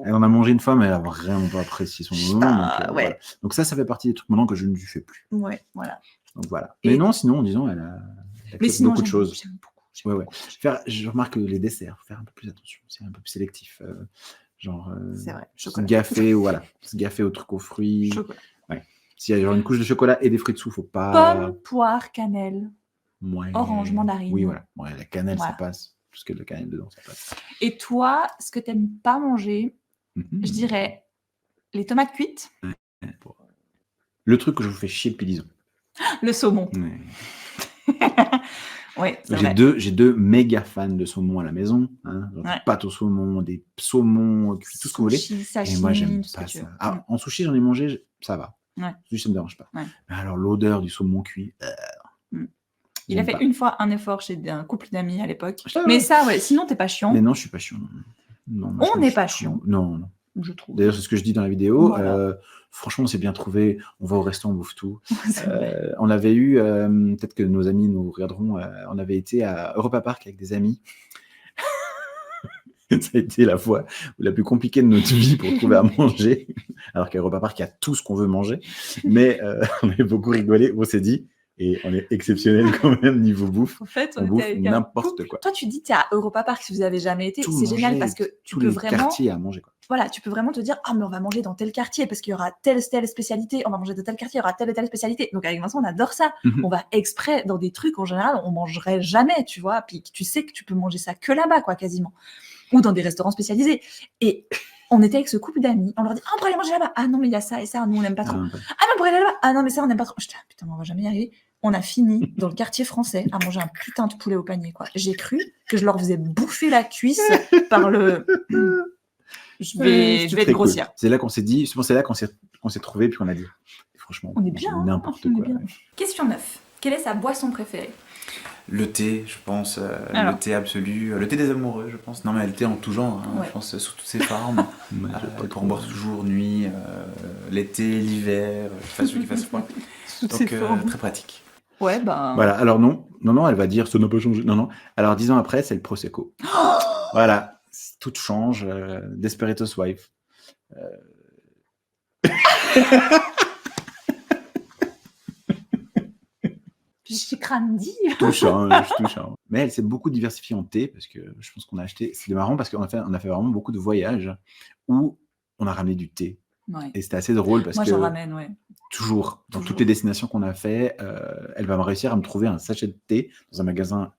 [SPEAKER 2] Elle en a mangé une fois, mais elle a vraiment pas apprécié son moment.
[SPEAKER 1] Putain,
[SPEAKER 2] Donc,
[SPEAKER 1] ouais.
[SPEAKER 2] voilà. Donc ça fait partie des trucs maintenant que je ne lui fais plus.
[SPEAKER 1] Ouais, voilà.
[SPEAKER 2] Donc voilà.
[SPEAKER 1] Et-
[SPEAKER 2] Mais non, sinon, disons, elle
[SPEAKER 1] Mais
[SPEAKER 2] accepte
[SPEAKER 1] sinon,
[SPEAKER 2] beaucoup de
[SPEAKER 1] j'aime
[SPEAKER 2] choses.
[SPEAKER 1] j'aime beaucoup.
[SPEAKER 2] Ouais, ouais. Je remarque que les desserts, faut faire un peu plus attention. C'est un peu plus sélectif. Genre,
[SPEAKER 1] C'est vrai.
[SPEAKER 2] se
[SPEAKER 1] Chocolat.
[SPEAKER 2] gaffer, voilà. Se gaffer aux trucs aux fruits.
[SPEAKER 1] Chocolat.
[SPEAKER 2] S'il y a genre une couche de chocolat et des fruits dessous, faut pas.
[SPEAKER 1] Pomme, poire, cannelle.
[SPEAKER 2] Ouais.
[SPEAKER 1] orange, mandarine.
[SPEAKER 2] Oui, voilà. Ouais, la cannelle,
[SPEAKER 1] Voilà.
[SPEAKER 2] ça passe. plus que de la cannelle dedans, ça passe.
[SPEAKER 1] Et toi, ce que tu n'aimes pas manger, je dirais les tomates cuites.
[SPEAKER 2] Le truc que je vous fais chier depuis 10 ans.
[SPEAKER 1] Le saumon.
[SPEAKER 2] Ouais.
[SPEAKER 1] Ouais,
[SPEAKER 2] J'ai deux méga fans de saumon à la maison. Hein, des pâtes au saumon, des saumons cuits, tout ce que vous voulez.
[SPEAKER 1] Sashimi,
[SPEAKER 2] et moi, j'aime pas ça. Ah, en sushi, j'en ai mangé, ça va.
[SPEAKER 1] Ouais.
[SPEAKER 2] Sushi, ça me dérange pas.
[SPEAKER 1] Ouais.
[SPEAKER 2] Mais alors, l'odeur du saumon cuit.
[SPEAKER 1] Il a fait une fois un effort chez un couple d'amis à l'époque.
[SPEAKER 2] Ah,
[SPEAKER 1] mais ça, ouais, sinon, t'es pas chiant.
[SPEAKER 2] Mais non, je suis pas chiant. Non,
[SPEAKER 1] on n'est pas chiant.
[SPEAKER 2] Non.
[SPEAKER 1] Je trouve.
[SPEAKER 2] D'ailleurs, c'est ce que je dis dans la vidéo.
[SPEAKER 1] Voilà.
[SPEAKER 2] Franchement, c'est bien trouvé. On va au resto, on bouffe tout. On avait eu, peut-être que nos amis nous regarderont, on avait été à Europa Park avec des amis. Ça a été la fois la plus compliquée de notre vie pour trouver à manger. Alors qu'à Europa Park, il y a tout ce qu'on veut manger. Mais on avait beaucoup rigolé. On s'est dit, et on est exceptionnel quand même niveau bouffe.
[SPEAKER 1] En fait,
[SPEAKER 2] on bouffe n'importe quoi.
[SPEAKER 1] Toi, tu dis que tu es à Europa Park si vous avez jamais été. C'est génial parce que tu peux vraiment.
[SPEAKER 2] Quartiers à manger, quoi.
[SPEAKER 1] Voilà, tu peux vraiment te dire, ah, mais on va manger dans tel quartier parce qu'il y aura telle spécialité, on va manger dans tel quartier, il y aura telle et telle spécialité. Donc avec Vincent, on adore ça. On va exprès dans des trucs, en général, on mangerait jamais, tu vois. Puis tu sais que tu peux manger ça que là-bas, quoi, quasiment. Ou dans des restaurants spécialisés. Et on était avec ce couple d'amis, on leur dit, ah, on pourrait aller manger là-bas. Ah non, mais il y a ça et ça, nous, on n'aime pas trop. Ah, mais on pourrait aller là-bas. Ah non, mais ça, on n'aime pas trop. Putain, on va jamais y arriver. On a fini dans le quartier français à manger un putain de poulet au panier, quoi. J'ai cru que je leur faisais bouffer la cuisse par le... Je vais être grossière.
[SPEAKER 2] Cool. C'est là qu'on s'est dit, c'est là qu'on s'est trouvé, puis on a dit, franchement,
[SPEAKER 1] on est bien,
[SPEAKER 2] n'importe quoi.
[SPEAKER 4] Bien. Question 9. Quelle est sa boisson préférée?
[SPEAKER 3] Le thé, je pense, le thé absolu, le thé des amoureux, je pense. Non, mais le thé en tout genre, hein, je pense, sous toutes ses formes. Pour boire toujours, nuit, l'été, l'hiver, qu'il fasse chaud, qu'il fasse froid. Donc, très pratique.
[SPEAKER 1] Ouais, bah.
[SPEAKER 2] Voilà, alors non, elle va dire, ça n'a pas changé. Non. Alors 10 ans après, c'est le Prosecco. Voilà. Tout change, Desperados Wife.
[SPEAKER 1] J'ai crâne dit.
[SPEAKER 2] Tout change. Mais elle s'est beaucoup diversifiée en thé parce que je pense qu'on a acheté. C'est marrant parce qu'on a fait vraiment beaucoup de voyages où on a ramené du thé.
[SPEAKER 1] Ouais.
[SPEAKER 2] Et c'était assez drôle parce que.
[SPEAKER 1] Moi, j'en ramène, ouais.
[SPEAKER 2] Toujours. Dans toutes les destinations qu'on a fait, elle va me réussir à me trouver un sachet de thé dans un magasin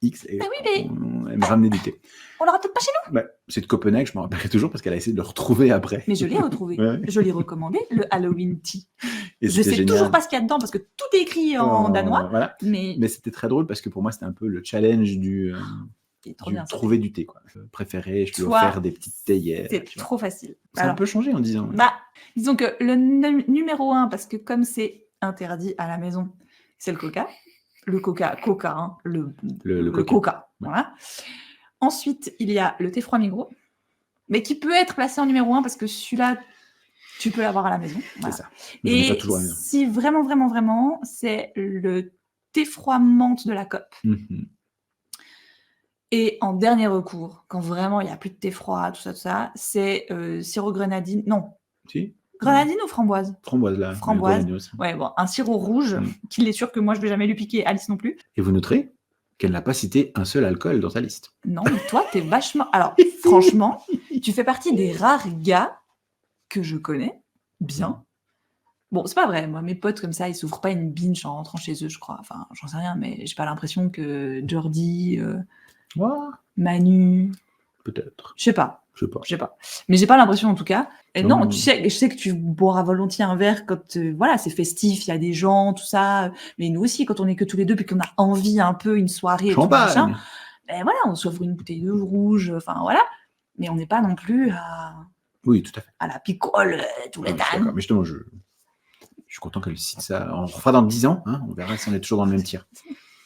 [SPEAKER 2] X et elle me ramenait du thé.
[SPEAKER 1] On l'aura peut-être pas chez nous.
[SPEAKER 2] Bah, c'est de Copenhague, je me rappellerai toujours parce qu'elle a essayé de le retrouver après.
[SPEAKER 1] Mais je l'ai retrouvé.
[SPEAKER 2] Ouais.
[SPEAKER 1] Je l'ai recommandé, le Halloween Tea.
[SPEAKER 2] Et
[SPEAKER 1] je sais
[SPEAKER 2] génial.
[SPEAKER 1] toujours pas ce qu'il y a dedans parce que tout est écrit en danois.
[SPEAKER 2] Voilà. Mais c'était très drôle parce que pour moi, c'était un peu le challenge du trouver du thé. Quoi. Préféré, je lui ai offert des petites théières.
[SPEAKER 1] C'est trop facile.
[SPEAKER 2] Ça a un peu changé en 10 ans.
[SPEAKER 1] Bah, disons que le numéro 1, parce que comme c'est interdit à la maison, c'est le coca. Le coca, hein, le coca. Ouais. Voilà. Ensuite, il y a le thé froid Migros, mais qui peut être placé en numéro 1 parce que celui-là, tu peux l'avoir à la maison. Voilà.
[SPEAKER 2] C'est ça.
[SPEAKER 1] Et pas toujours si vraiment, c'est le thé froid menthe de la COP. Et en dernier recours, quand vraiment il n'y a plus de thé froid, tout ça, c'est sirop grenadine. Non.
[SPEAKER 2] Si.
[SPEAKER 1] Grenadine ou framboise?
[SPEAKER 2] Framboise, là.
[SPEAKER 1] Framboise. Ouais, bon, un sirop rouge, qu'il est sûr que moi, je ne vais jamais lui piquer, Alice non plus.
[SPEAKER 2] Et vous noterez qu'elle n'a pas cité un seul alcool dans sa liste.
[SPEAKER 1] Non, mais toi, t'es vachement... Alors, franchement, tu fais partie des rares gars que je connais bien. Bon, c'est pas vrai. Moi, mes potes comme ça, ils s'ouvrent pas une binge en rentrant chez eux, je crois. Enfin, j'en sais rien, mais j'ai pas l'impression que Jordi, Manu...
[SPEAKER 2] Peut-être.
[SPEAKER 1] Je sais pas.
[SPEAKER 2] Je sais pas.
[SPEAKER 1] Mais j'ai pas l'impression en tout cas. Et non, je sais que tu boiras volontiers un verre quand voilà, c'est festif, il y a des gens, tout ça. Mais nous aussi, quand on est que tous les deux puis qu'on a envie un peu une soirée,
[SPEAKER 2] champagne.
[SPEAKER 1] Et tout machin, ben voilà, on s'offre une bouteille de rouge, enfin voilà. Mais on n'est pas non plus à.
[SPEAKER 2] Oui, tout à fait.
[SPEAKER 1] À la picole tous les temps.
[SPEAKER 2] Mais justement, je suis content qu'elle cite ça. On refera dans 10 ans, hein, on verra si on est toujours dans le même tir.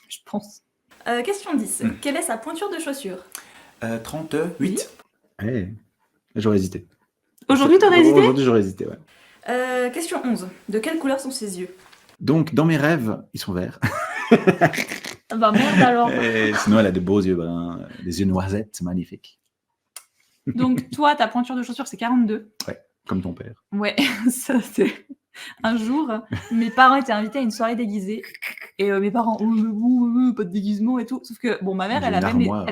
[SPEAKER 1] Je pense.
[SPEAKER 4] Question 10. Quelle est sa pointure de chaussure?
[SPEAKER 3] 38.
[SPEAKER 2] Hey, j'aurais hésité.
[SPEAKER 1] Aujourd'hui, t'aurais hésité?
[SPEAKER 2] Aujourd'hui, j'aurais hésité, ouais.
[SPEAKER 4] Question 11. De quelle couleur sont ses yeux?
[SPEAKER 2] Donc, dans mes rêves, ils sont verts.
[SPEAKER 1] Bah merde alors.
[SPEAKER 2] Sinon, elle a de beaux yeux bruns, des yeux noisettes, c'est magnifique.
[SPEAKER 1] Donc, toi, ta pointure de chaussure, c'est 42.
[SPEAKER 2] Ouais, comme ton père.
[SPEAKER 1] Ouais, ça, c'est... Un jour, mes parents étaient invités à une soirée déguisée et mes parents, pas de déguisement et tout. Sauf que, bon, ma mère, elle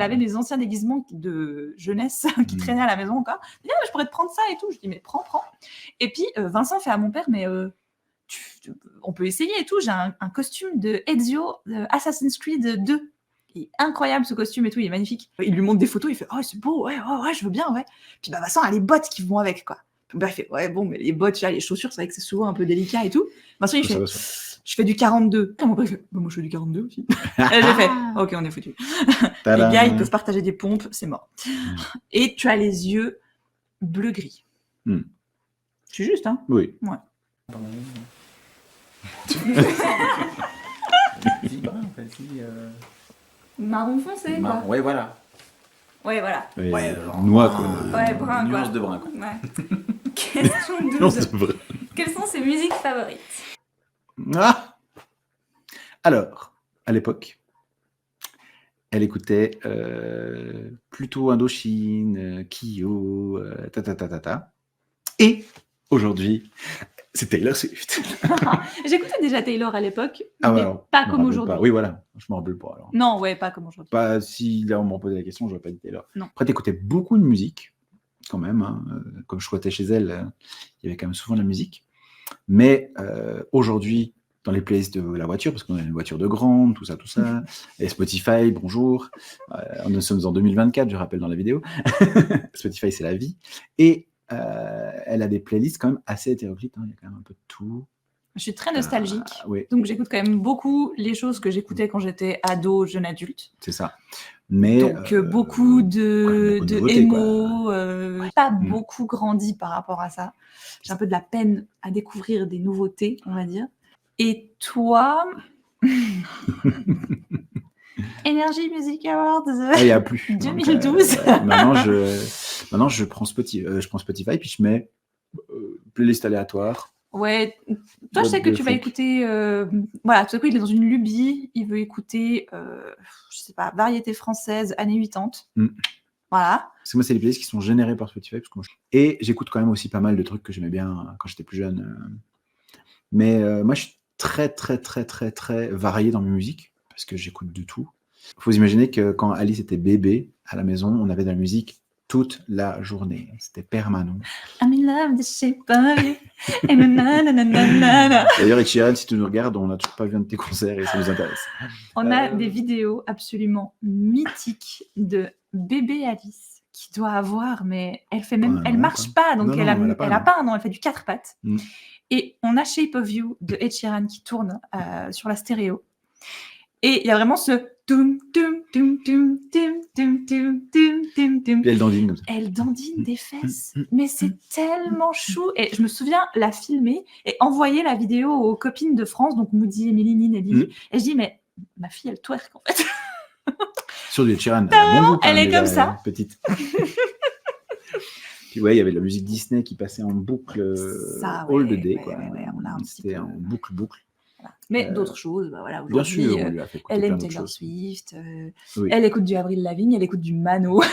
[SPEAKER 1] avait mes anciens déguisements de jeunesse qui traînaient à la maison encore. Elle dit, je pourrais te prendre ça et tout. Je dis, mais prends. Et puis, Vincent fait à mon père, mais on peut essayer et tout. J'ai un costume de Ezio, de Assassin's Creed 2. il est incroyable ce costume et tout, il est magnifique. Il lui montre des photos, il fait oh c'est beau, ouais, je veux bien, ouais. Puis bah Vincent a les bottes qui vont avec quoi. Puis, bah, il fait ouais bon mais les bottes, les chaussures, c'est vrai que c'est souvent un peu délicat et tout. Vincent il fait je fais du 42. Mon père il fait bah, moi je fais du 42 aussi. Et j'ai fait ok on est foutu. Les gars ils peuvent partager des pompes, c'est mort. Et tu as les yeux bleu-gris. C'est juste hein.
[SPEAKER 2] Oui.
[SPEAKER 1] Ouais.
[SPEAKER 4] Marron foncé, quoi.
[SPEAKER 3] Ouais, voilà.
[SPEAKER 4] Ouais, voilà.
[SPEAKER 2] Ouais, noix, quoi.
[SPEAKER 4] Ouais, brun, quoi.
[SPEAKER 3] Nuance de brun, quoi.
[SPEAKER 4] Ouais. Question 12.
[SPEAKER 2] Non, c'est vrai.
[SPEAKER 4] Quelles sont ses musiques favorites?
[SPEAKER 2] Ah alors, à l'époque, elle écoutait plutôt Indochine, Kyo, ta. Et aujourd'hui, c'est Taylor Swift.
[SPEAKER 1] J'écoutais déjà Taylor à l'époque,
[SPEAKER 2] Ah
[SPEAKER 1] mais
[SPEAKER 2] alors,
[SPEAKER 1] pas
[SPEAKER 2] je me
[SPEAKER 1] comme
[SPEAKER 2] rappelle
[SPEAKER 1] aujourd'hui.
[SPEAKER 2] pas. Oui, voilà, je me rappelle pas. Alors.
[SPEAKER 1] Non, ouais, pas comme aujourd'hui.
[SPEAKER 2] Pas si là on m'en posait la question, j'aurais pas dit Taylor.
[SPEAKER 1] Non.
[SPEAKER 2] Après, t'écoutais beaucoup de musique, quand même. Hein. Comme je squattais chez elle, il y avait quand même souvent de la musique. Mais aujourd'hui, dans les playlists de la voiture, parce qu'on a une voiture de grande, tout ça, et Spotify, bonjour. Nous sommes en 2024, je rappelle dans la vidéo. Spotify, c'est la vie. Et elle a des playlists quand même assez hétéroclites. Hein. Il y a quand même un peu de tout.
[SPEAKER 1] Je suis très nostalgique.
[SPEAKER 2] Oui.
[SPEAKER 1] Donc j'écoute quand même beaucoup les choses que j'écoutais quand j'étais ado, jeune adulte.
[SPEAKER 2] C'est ça. Mais
[SPEAKER 1] donc beaucoup de
[SPEAKER 2] nouveautés,
[SPEAKER 1] émo, pas beaucoup grandi par rapport à ça. J'ai un peu de la peine à découvrir des nouveautés, on va dire. Et toi Energy Music Awards
[SPEAKER 2] il n'y a plus.
[SPEAKER 1] 2012.
[SPEAKER 2] Maintenant, je prends Spotify, puis je mets playlist aléatoire.
[SPEAKER 1] Ouais, toi je sais que tu vas écouter, voilà, tout à coup il est dans une lubie, il veut écouter, je sais pas, variété française, années 80. Voilà.
[SPEAKER 2] Parce que moi, c'est les playlists qui sont générées par Spotify. Et j'écoute quand même aussi pas mal de trucs que j'aimais bien quand j'étais plus jeune. Mais moi, je suis très varié dans mes musiques, parce que j'écoute de tout. Il faut s'imaginer que quand Alice était bébé, à la maison, on avait de la musique toute la journée. C'était permanent.
[SPEAKER 1] I'm in love, this shit, baby. D'ailleurs,
[SPEAKER 2] Ed Sheeran, si tu nous regardes, on n'a toujours pas vu un de tes concerts et ça nous intéresse.
[SPEAKER 1] On a des vidéos absolument mythiques de bébé Alice qui doit avoir, mais elle fait même, elle marche pas, donc elle a pas un an, elle fait du 4 pattes. Et on a Shape of You de Ed Sheeran qui tourne sur la stéréo. Et il y a vraiment ce tum tum tum tum tum tum tum tum tum tum.
[SPEAKER 2] Puis elle dandine comme ça.
[SPEAKER 1] Elle dandine des fesses, mais c'est tellement chou. Et je me souviens la filmer et envoyer la vidéo aux copines de France, donc Moody, Émilie, Nelly. Et je dis mais ma fille elle twerk en fait.
[SPEAKER 2] Sur du Ed Sheeran.
[SPEAKER 1] Elle est comme ça.
[SPEAKER 2] Petite. Puis ouais, il y avait de la musique Disney qui passait en boucle all the day. Quoi. C'était en boucle.
[SPEAKER 1] Voilà. Mais d'autres choses, bah voilà,
[SPEAKER 2] bien sûr,
[SPEAKER 1] elle aime Taylor Swift, elle écoute du Avril Lavigne, elle écoute du Mano.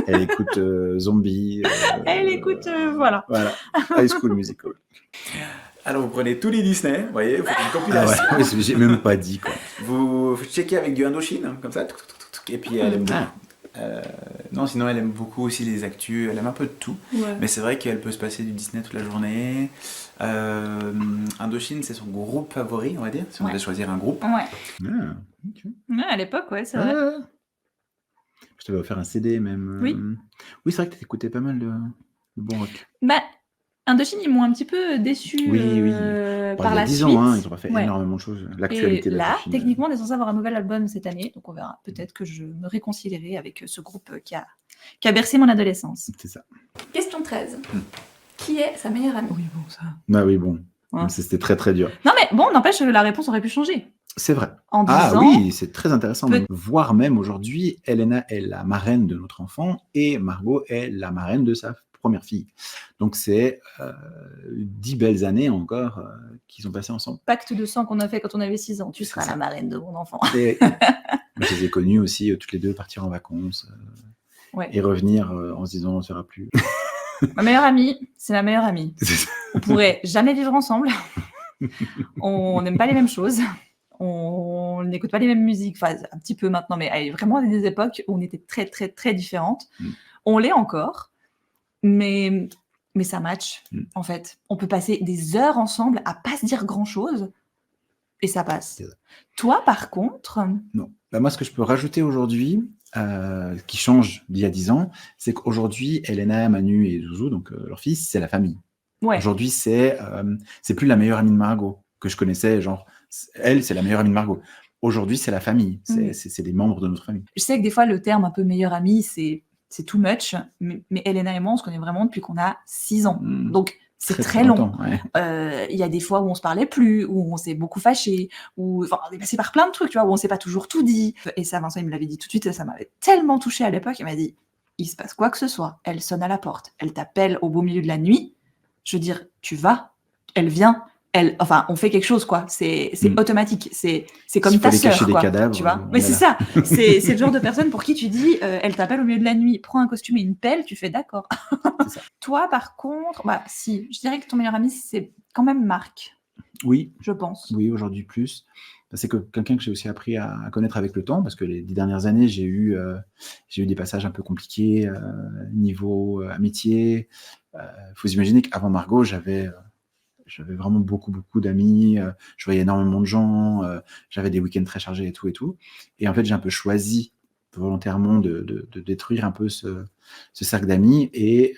[SPEAKER 2] Elle écoute Zombie.
[SPEAKER 1] Elle écoute, voilà.
[SPEAKER 2] High School Musical.
[SPEAKER 3] Alors vous prenez tous les Disney, vous voyez, vous faites une compilation.
[SPEAKER 2] Ah ouais, j'ai même pas dit quoi.
[SPEAKER 3] Vous checkez avec du Indochine, hein, comme ça, et puis elle aime non, sinon elle aime beaucoup aussi les actus, elle aime un peu de tout, mais c'est vrai qu'elle peut se passer du Disney toute la journée. Indochine, c'est son groupe favori, on va dire, si on devait choisir un groupe.
[SPEAKER 1] À l'époque, c'est vrai.
[SPEAKER 2] Je t'avais offert un CD même. Oui, c'est vrai que tu écoutais pas mal de bon rock.
[SPEAKER 1] Bah, Indochine, ils m'ont un petit peu déçu par la suite. Il y a 10 ans,
[SPEAKER 2] ils n'ont pas fait énormément de choses. L'actualité
[SPEAKER 1] de là, techniquement, on est censé avoir un nouvel album cette année, donc on verra. Peut-être que je me réconcilierai avec ce groupe qui a bercé mon adolescence.
[SPEAKER 2] C'est ça.
[SPEAKER 4] Question 13. Qui est sa meilleure amie?
[SPEAKER 1] Oui, bon, ça.
[SPEAKER 2] Bah oui, bon. C'était très dur.
[SPEAKER 1] Non, mais bon, n'empêche, la réponse aurait pu changer.
[SPEAKER 2] C'est vrai.
[SPEAKER 1] En disant,
[SPEAKER 2] oui, c'est très intéressant. Voire même aujourd'hui, Elena est la marraine de notre enfant et Margot est la marraine de sa première fille. Donc c'est 10 belles années encore qu'ils ont passé ensemble.
[SPEAKER 1] Pacte de sang qu'on a fait quand on avait 6 ans. Tu seras la marraine de mon enfant.
[SPEAKER 2] Et je les ai connus aussi, toutes les deux, partir en vacances et revenir en se disant on ne se verra plus.
[SPEAKER 1] Ma meilleure amie, c'est ma meilleure amie. On pourrait jamais vivre ensemble. On n'aime pas les mêmes choses. On n'écoute pas les mêmes musiques. Enfin, un petit peu maintenant, mais vraiment des époques où on était très différentes. On l'est encore. Mais ça match, en fait. On peut passer des heures ensemble à pas se dire grand-chose et ça passe. Toi, par contre...
[SPEAKER 2] Non. Moi, ce que je peux rajouter aujourd'hui, qui change d'il y a 10 ans, c'est qu'aujourd'hui, Elena, Manu et Zouzou, donc leur fils, c'est la famille.
[SPEAKER 1] Ouais.
[SPEAKER 2] Aujourd'hui, c'est plus la meilleure amie de Margot que je connaissais, genre, elle, c'est la meilleure amie de Margot. Aujourd'hui, c'est la famille, c'est des membres de notre famille.
[SPEAKER 1] Je sais que des fois, le terme un peu meilleure amie, c'est too much, mais Elena et moi, on se connaît vraiment depuis qu'on a 6 ans. Donc, c'est très long. Il y a des fois où on se parlait plus, où on s'est beaucoup fâché, où on est passé par plein de trucs, tu vois, où on s'est pas toujours tout dit. Et ça, Vincent, il me l'avait dit tout de suite, et ça m'avait tellement touchée à l'époque. Il m'a dit, il se passe quoi que ce soit, elle sonne à la porte, elle t'appelle au beau milieu de la nuit. Je veux dire, tu vas, elle vient, on fait quelque chose, quoi. C'est automatique. C'est comme ta sœur, quoi.
[SPEAKER 2] Cadavres,
[SPEAKER 1] tu vois. Mais c'est ça. C'est le genre de personne pour qui tu dis, elle t'appelle au milieu de la nuit, prends un costume et une pelle, tu fais d'accord. Toi, par contre, si, je dirais que ton meilleur ami, c'est quand même Marc.
[SPEAKER 2] Oui.
[SPEAKER 1] Je pense.
[SPEAKER 2] Oui, aujourd'hui plus. C'est quelqu'un que j'ai aussi appris à connaître avec le temps, parce que les 10 dernières années, j'ai eu des passages un peu compliqués niveau amitié. Faut s'imaginer qu'avant Margot, j'avais vraiment beaucoup d'amis, je voyais énormément de gens, j'avais des week-ends très chargés et tout. Et en fait, j'ai un peu choisi volontairement de détruire un peu ce cercle d'amis. Et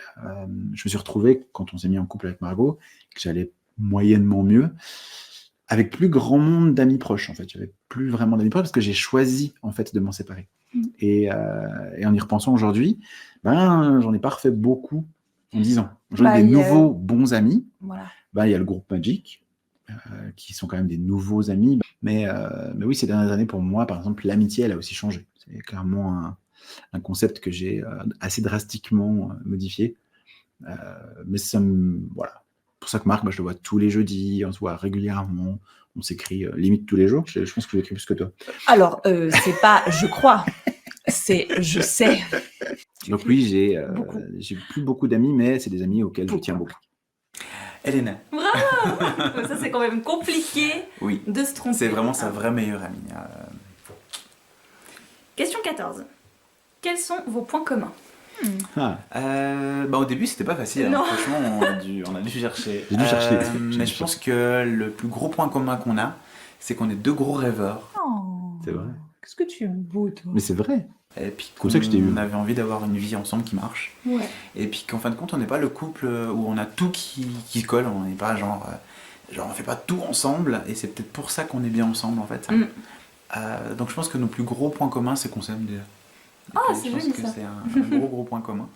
[SPEAKER 2] je me suis retrouvé, quand on s'est mis en couple avec Margot, que j'allais moyennement mieux, avec plus grand monde d'amis proches, en fait. J'avais plus vraiment d'amis proches parce que j'ai choisi, en fait, de m'en séparer. Et en y repensant aujourd'hui, j'en ai pas refait beaucoup en 10 ans. J'en ai des nouveaux bons amis.
[SPEAKER 1] Voilà.
[SPEAKER 2] Il y a le groupe Magic, qui sont quand même des nouveaux amis. Mais oui, ces dernières années, pour moi, par exemple, l'amitié, elle a aussi changé. C'est clairement un concept que j'ai assez drastiquement modifié. Mais voilà. C'est pour ça que Marc, je le vois tous les jeudis, on se voit régulièrement, on s'écrit limite tous les jours. Je pense que j'écris plus que toi.
[SPEAKER 1] Alors, c'est pas je crois, c'est je sais.
[SPEAKER 2] Donc oui, j'ai plus beaucoup d'amis, mais c'est des amis auxquels je tiens beaucoup.
[SPEAKER 3] Elena.
[SPEAKER 4] Bravo. Ça, c'est quand même compliqué de se tromper.
[SPEAKER 3] C'est vraiment sa vraie meilleure amie.
[SPEAKER 4] Question 14. Quels sont vos points communs?
[SPEAKER 3] Au début, c'était pas facile. Franchement, on a dû chercher.
[SPEAKER 2] J'ai dû chercher.
[SPEAKER 3] Mais je pense que le plus gros point commun qu'on a, c'est qu'on est deux gros rêveurs.
[SPEAKER 1] Oh,
[SPEAKER 2] c'est vrai.
[SPEAKER 1] Qu'est-ce que tu es beau, toi.
[SPEAKER 2] Mais c'est vrai.
[SPEAKER 3] Et puis
[SPEAKER 2] comme ça que je t'ai eu.
[SPEAKER 3] On avait envie d'avoir une vie ensemble qui marche.
[SPEAKER 1] Ouais.
[SPEAKER 3] Et puis qu'en fin de compte, on n'est pas le couple où on a tout qui colle. On n'est pas genre on fait pas tout ensemble. Et c'est peut-être pour ça qu'on est bien ensemble, en fait. Donc je pense que nos plus gros points communs, c'est qu'on s'aime déjà.
[SPEAKER 4] C'est joli, ça.
[SPEAKER 3] C'est un gros point commun.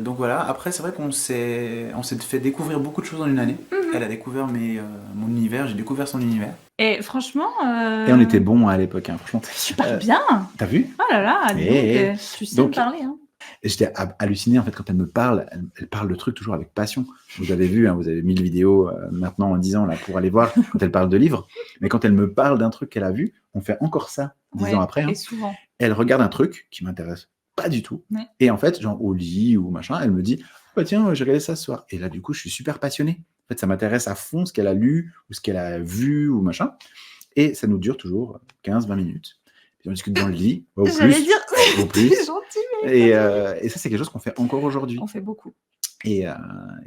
[SPEAKER 3] Donc voilà, après c'est vrai qu'on s'est fait découvrir beaucoup de choses en une année. Elle a découvert mon univers, j'ai découvert son univers.
[SPEAKER 1] Et franchement...
[SPEAKER 2] Et on était bons à l'époque, hein. Franchement.
[SPEAKER 1] Super bien.
[SPEAKER 2] T'as vu?
[SPEAKER 1] Oh là là, tu sais me parler. Hein.
[SPEAKER 2] Et j'étais halluciné, en fait, quand elle me parle, elle parle de trucs toujours avec passion. Vous avez vu, hein, vous avez 1000 vidéos maintenant en 10 ans là, pour aller voir quand elle parle de livres. Mais quand elle me parle d'un truc qu'elle a vu, on fait encore ça 10 ans après.
[SPEAKER 1] Et souvent.
[SPEAKER 2] Elle regarde un truc qui m'intéresse pas du tout.
[SPEAKER 1] Ouais.
[SPEAKER 2] Et en fait, genre au lit ou machin, elle me dit tiens, j'ai regardé ça ce soir. Et là, du coup, je suis super passionné. En fait, ça m'intéresse à fond ce qu'elle a lu ou ce qu'elle a vu ou machin. Et ça nous dure toujours 15-20 minutes. Puis on discute dans le lit.
[SPEAKER 1] J'allais dire,
[SPEAKER 2] c'est
[SPEAKER 1] gentil.
[SPEAKER 2] Et ça, c'est quelque chose qu'on fait encore aujourd'hui.
[SPEAKER 1] On fait beaucoup.
[SPEAKER 2] Et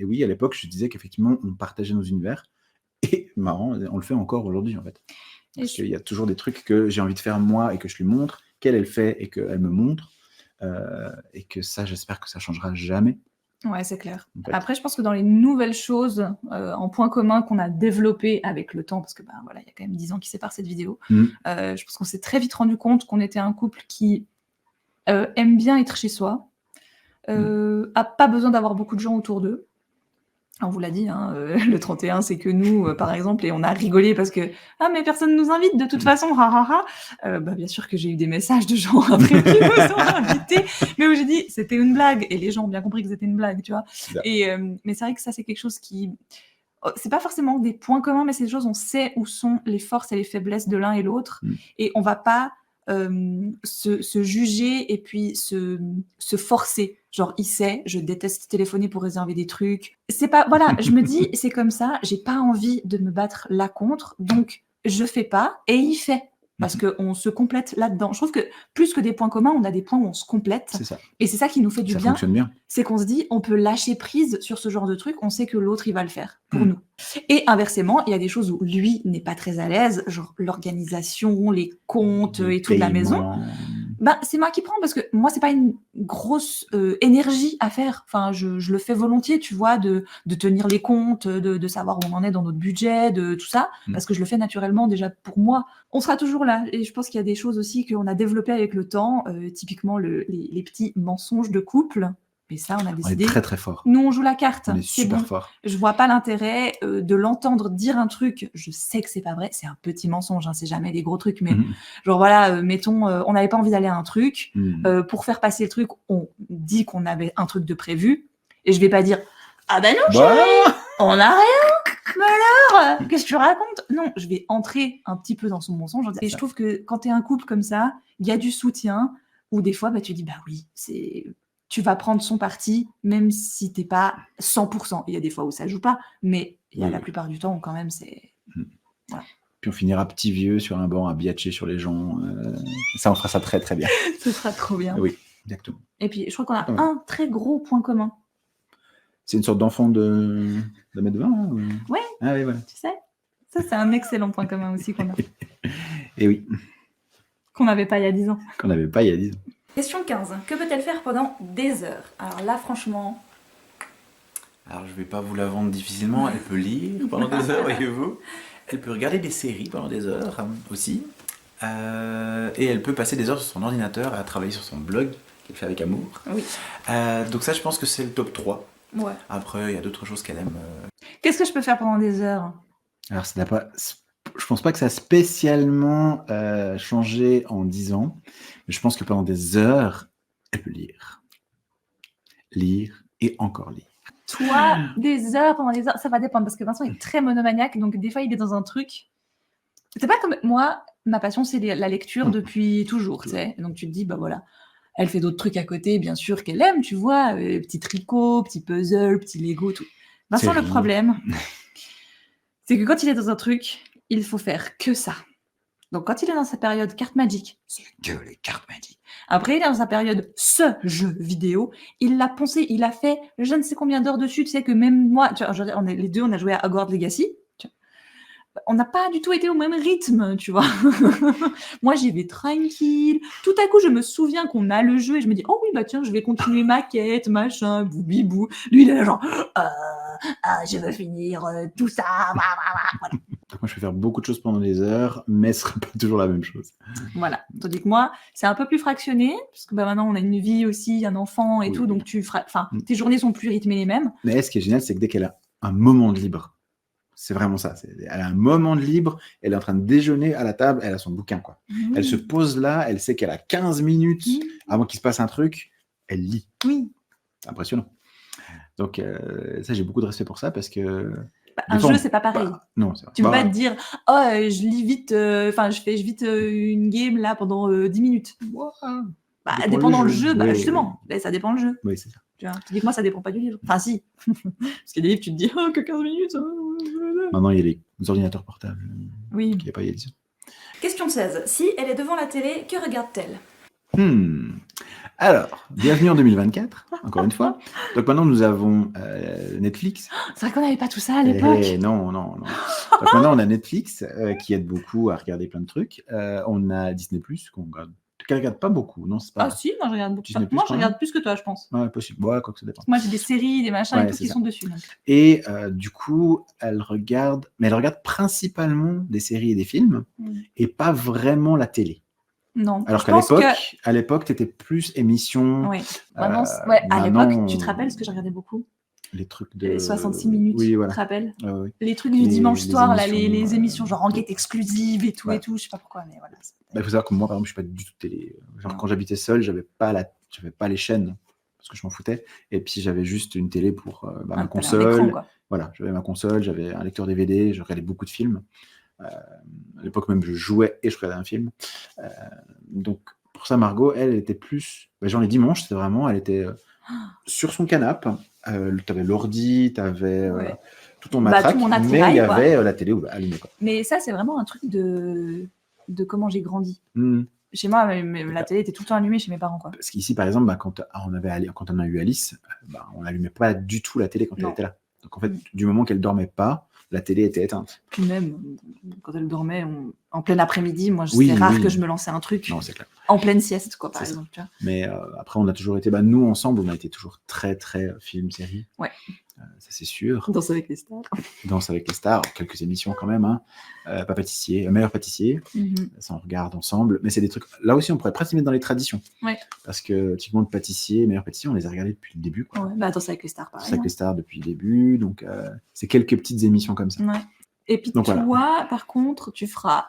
[SPEAKER 2] oui, à l'époque, je disais qu'effectivement, on partageait nos univers. Et marrant, on le fait encore aujourd'hui, en fait. Parce qu'il y a toujours des trucs que j'ai envie de faire moi et que je lui montre, qu'elle fait et qu'elle me montre. Et que ça, j'espère que ça changera jamais.
[SPEAKER 1] Ouais, c'est clair. En fait. Après, je pense que dans les nouvelles choses en point commun qu'on a développées avec le temps, parce que voilà, il y a quand même 10 ans qui séparent cette vidéo, je pense qu'on s'est très vite rendu compte qu'on était un couple qui aime bien être chez soi, a pas besoin d'avoir beaucoup de gens autour d'eux. On vous l'a dit, hein, le 31, c'est que nous, par exemple, et on a rigolé parce que « Ah, mais personne nous invite de toute façon, bien sûr que j'ai eu des messages de gens après qui nous ont invités, mais où j'ai dit « C'était une blague », et les gens ont bien compris que c'était une blague, tu vois. Et, mais c'est vrai que ça, c'est quelque chose qui... C'est pas forcément des points communs, mais c'est des choses, on sait où sont les forces et les faiblesses de l'un et l'autre, et on va pas se juger et puis se forcer. Genre, il sait, je déteste téléphoner pour réserver des trucs. C'est pas, voilà, je me dis, c'est comme ça, j'ai pas envie de me battre là contre, donc je fais pas, et il fait. parce qu'on se complète là-dedans. Je trouve que plus que des points communs, on a des points où on se complète.
[SPEAKER 2] C'est ça.
[SPEAKER 1] Et c'est ça qui nous fait du
[SPEAKER 2] Ça
[SPEAKER 1] bien.
[SPEAKER 2] fonctionne bien.
[SPEAKER 1] C'est qu'on se dit, on peut lâcher prise sur ce genre de truc, on sait que l'autre, il va le faire pour nous. Et inversement, il y a des choses où lui n'est pas très à l'aise, genre l'organisation, les comptes et tout de la maison. Ben, c'est moi qui prends parce que moi, c'est pas une grosse énergie à faire. Enfin, je le fais volontiers, tu vois, de tenir les comptes, de savoir où on en est dans notre budget, de tout ça, parce que je le fais naturellement déjà pour moi. On sera toujours là. Et je pense qu'il y a des choses aussi qu'on a développées avec le temps, typiquement les petits mensonges de couple. Et ça, on a décidé.
[SPEAKER 2] On est très très fort.
[SPEAKER 1] Nous, on joue la carte.
[SPEAKER 2] On est super fort.
[SPEAKER 1] Je vois pas l'intérêt de l'entendre dire un truc. Je sais que c'est pas vrai. C'est un petit mensonge. Hein, c'est jamais des gros trucs. Mais genre voilà, mettons, on n'avait pas envie d'aller à un truc. Pour faire passer le truc, on dit qu'on avait un truc de prévu. Et je vais pas dire ah ben non, chérie, on n'a rien. Mais alors, qu'est-ce que tu racontes? Non, je vais entrer un petit peu dans son mensonge. Et je trouve que quand tu es un couple comme ça, il y a du soutien. Ou des fois, bah, tu dis bah oui, tu vas prendre son parti, même si t'es pas 100%. Il y a des fois où ça joue pas, mais il y a la plupart du temps où quand même c'est... Voilà.
[SPEAKER 2] Puis on finira petit vieux sur un banc à biatcher sur les gens. Ça, on fera ça très très bien.
[SPEAKER 1] Ce sera trop bien.
[SPEAKER 2] Oui, exactement.
[SPEAKER 1] Et puis, je crois qu'on a un très gros point commun.
[SPEAKER 2] C'est une sorte d'enfant de 1m20 hein, ou...
[SPEAKER 1] Ouais.
[SPEAKER 2] Ah oui, voilà.
[SPEAKER 1] Tu sais, ça c'est un excellent point commun aussi qu'on a.
[SPEAKER 2] Et oui.
[SPEAKER 1] Qu'on n'avait pas il y a 10 ans.
[SPEAKER 2] Qu'on n'avait pas il y a 10 ans.
[SPEAKER 4] Question 15. Que peut-elle faire pendant des heures? Alors là, franchement...
[SPEAKER 3] Alors, je vais pas vous la vendre difficilement. Elle peut lire pendant des heures, voyez-vous. Elle peut regarder des séries pendant des heures aussi. Et elle peut passer des heures sur son ordinateur à travailler sur son blog, qu'elle fait avec amour.
[SPEAKER 1] Oui.
[SPEAKER 3] Donc ça, je pense que c'est le top 3.
[SPEAKER 1] Ouais.
[SPEAKER 3] Après, il y a d'autres choses qu'elle aime.
[SPEAKER 1] Qu'est-ce que je peux faire pendant des heures?
[SPEAKER 2] Alors, ça n'a pas... Je pense pas que ça a spécialement changé en 10 ans. Mais je pense que pendant des heures, elle peut lire. Lire et encore lire.
[SPEAKER 1] Toi, des heures pendant des heures, ça va dépendre parce que Vincent est très monomaniaque, donc des fois il est dans un truc. C'est pas comme moi, ma passion c'est la lecture depuis toujours, tu sais. Donc tu te dis, bah voilà, elle fait d'autres trucs à côté, bien sûr qu'elle aime, tu vois, petits tricots, petits puzzles, petits Lego, tout. Vincent, le problème, c'est que quand il est dans un truc, il faut faire que ça. Donc quand il est dans sa période carte magique, c'est que les cartes magiques. Après, il est dans sa période ce jeu vidéo. Il l'a poncé, il a fait je ne sais combien d'heures dessus. Tu sais que même moi, tu vois, les deux, on a joué à Hogwarts Legacy. On n'a pas du tout été au même rythme, tu vois. Moi, j'y vais tranquille. Tout à coup, je me souviens qu'on a le jeu et je me dis oh oui, bah tiens, je vais continuer ma quête, machin, boubibou. Lui, il est là genre je veux finir tout ça. Voilà.
[SPEAKER 2] Moi, je vais faire beaucoup de choses pendant des heures, mais ce ne sera pas toujours la même chose.
[SPEAKER 1] Voilà. Tandis que moi, c'est un peu plus fractionné, parce que bah, maintenant, on a une vie aussi, un enfant et tout, donc tes journées sont plus rythmées les mêmes.
[SPEAKER 2] Mais ce qui est génial, c'est que dès qu'elle a un moment de libre, c'est vraiment ça. Elle a un moment de libre, elle est en train de déjeuner à la table, elle a son bouquin, quoi. Elle se pose là, elle sait qu'elle a 15 minutes avant qu'il se passe un truc, elle lit.
[SPEAKER 1] Oui.
[SPEAKER 2] C'est impressionnant. Donc, ça, j'ai beaucoup de respect pour ça parce que...
[SPEAKER 1] un jeu, c'est pas pareil.
[SPEAKER 2] Non, c'est vrai.
[SPEAKER 1] Tu peux pas te dire, je lis vite, je fais vite une game là pendant 10 minutes. Dépendant le jeu, justement, ça dépend le jeu.
[SPEAKER 2] Oui, c'est ça.
[SPEAKER 1] Tu vois, dis que moi, ça dépend pas du livre. Enfin, si. Parce qu'il y a des livres, tu te dis, que 15 minutes.
[SPEAKER 2] Maintenant, il y a les ordinateurs portables.
[SPEAKER 1] Oui.
[SPEAKER 2] Il n'y a pas il y a 10 ans.
[SPEAKER 4] Question 16. Si elle est devant la télé, que regarde-t-elle?
[SPEAKER 2] Alors, bienvenue en 2024, encore une fois. Donc maintenant, nous avons Netflix.
[SPEAKER 1] C'est vrai qu'on n'avait pas tout ça à l'époque.
[SPEAKER 2] Non. Donc maintenant, on a Netflix qui aide beaucoup à regarder plein de trucs. On a Disney+, qu'elle regarde pas beaucoup, non? C'est pas...
[SPEAKER 1] Ah si, moi je regarde beaucoup.
[SPEAKER 2] Disney+,
[SPEAKER 1] moi je regarde plus que toi, je pense.
[SPEAKER 2] Ouais, possible. Ouais, quoi que ça dépend.
[SPEAKER 1] Moi j'ai des séries, des machins et tout qui sont dessus. Donc.
[SPEAKER 2] Et du coup, elle regarde principalement des séries et des films et pas vraiment la télé.
[SPEAKER 1] Non.
[SPEAKER 2] Alors qu'à l'époque, tu étais plus émission.
[SPEAKER 1] Oui. Vraiment, à l'époque, tu te rappelles ce que je regardais beaucoup?
[SPEAKER 2] Les trucs de...
[SPEAKER 1] Les 66 minutes,
[SPEAKER 2] oui, voilà.
[SPEAKER 1] tu te rappelles?
[SPEAKER 2] Oui.
[SPEAKER 1] Les trucs du dimanche soir, les émissions genre enquête exclusive et tout, je sais pas pourquoi, mais voilà.
[SPEAKER 2] Il faut savoir que moi, par exemple, je suis pas du tout télé. Genre, quand j'habitais seul, j'avais pas les chaînes, parce que je m'en foutais. Et puis, j'avais juste une télé pour ma console.
[SPEAKER 1] Écran,
[SPEAKER 2] voilà, j'avais ma console, j'avais un lecteur DVD, je regardais beaucoup de films. À l'époque même, je jouais et je regardais un film. Donc, pour ça, Margot, elle était plus... genre, les dimanches, c'était vraiment... Elle était sur son canapé. T'avais l'ordi, t'avais tout ton matraque,
[SPEAKER 1] tout mon
[SPEAKER 2] mais il y avait la télé allumée. Quoi.
[SPEAKER 1] Mais ça, c'est vraiment un truc de de comment j'ai grandi.
[SPEAKER 2] Mmh.
[SPEAKER 1] Chez moi, la télé était tout le temps allumée chez mes parents, quoi.
[SPEAKER 2] Parce qu'ici, par exemple, quand on a eu Alice, on n'allumait pas du tout la télé quand elle
[SPEAKER 1] Non.
[SPEAKER 2] était là. Donc en fait, du moment qu'elle dormait pas, la télé était éteinte.
[SPEAKER 1] Puis même, quand elle dormait, en plein après-midi, moi, c'était rare que je me lançais un truc.
[SPEAKER 2] Non, c'est clair.
[SPEAKER 1] En pleine sieste, quoi, par
[SPEAKER 2] C'est ça.
[SPEAKER 1] exemple. Tu vois.
[SPEAKER 2] Mais après, on a toujours été, nous ensemble, on a été toujours très, très film, série.
[SPEAKER 1] Ouais.
[SPEAKER 2] Ça, c'est sûr.
[SPEAKER 1] Danse avec les stars.
[SPEAKER 2] Danse avec les stars, quelques émissions quand même. Hein. Pas pâtissier, meilleur pâtissier. Ça, on regarde ensemble. Mais c'est des trucs. Là aussi, on pourrait presque les mettre dans les traditions.
[SPEAKER 1] Ouais.
[SPEAKER 2] Parce que, typiquement, le pâtissier, meilleur pâtissier, on les a regardés depuis le début. Quoi.
[SPEAKER 1] Ouais, Danse avec les stars, pareil.
[SPEAKER 2] Danse avec les stars depuis le début. Donc, c'est quelques petites émissions comme ça.
[SPEAKER 1] Ouais. Et puis,
[SPEAKER 2] donc,
[SPEAKER 1] toi,
[SPEAKER 2] voilà.
[SPEAKER 1] par contre, tu feras.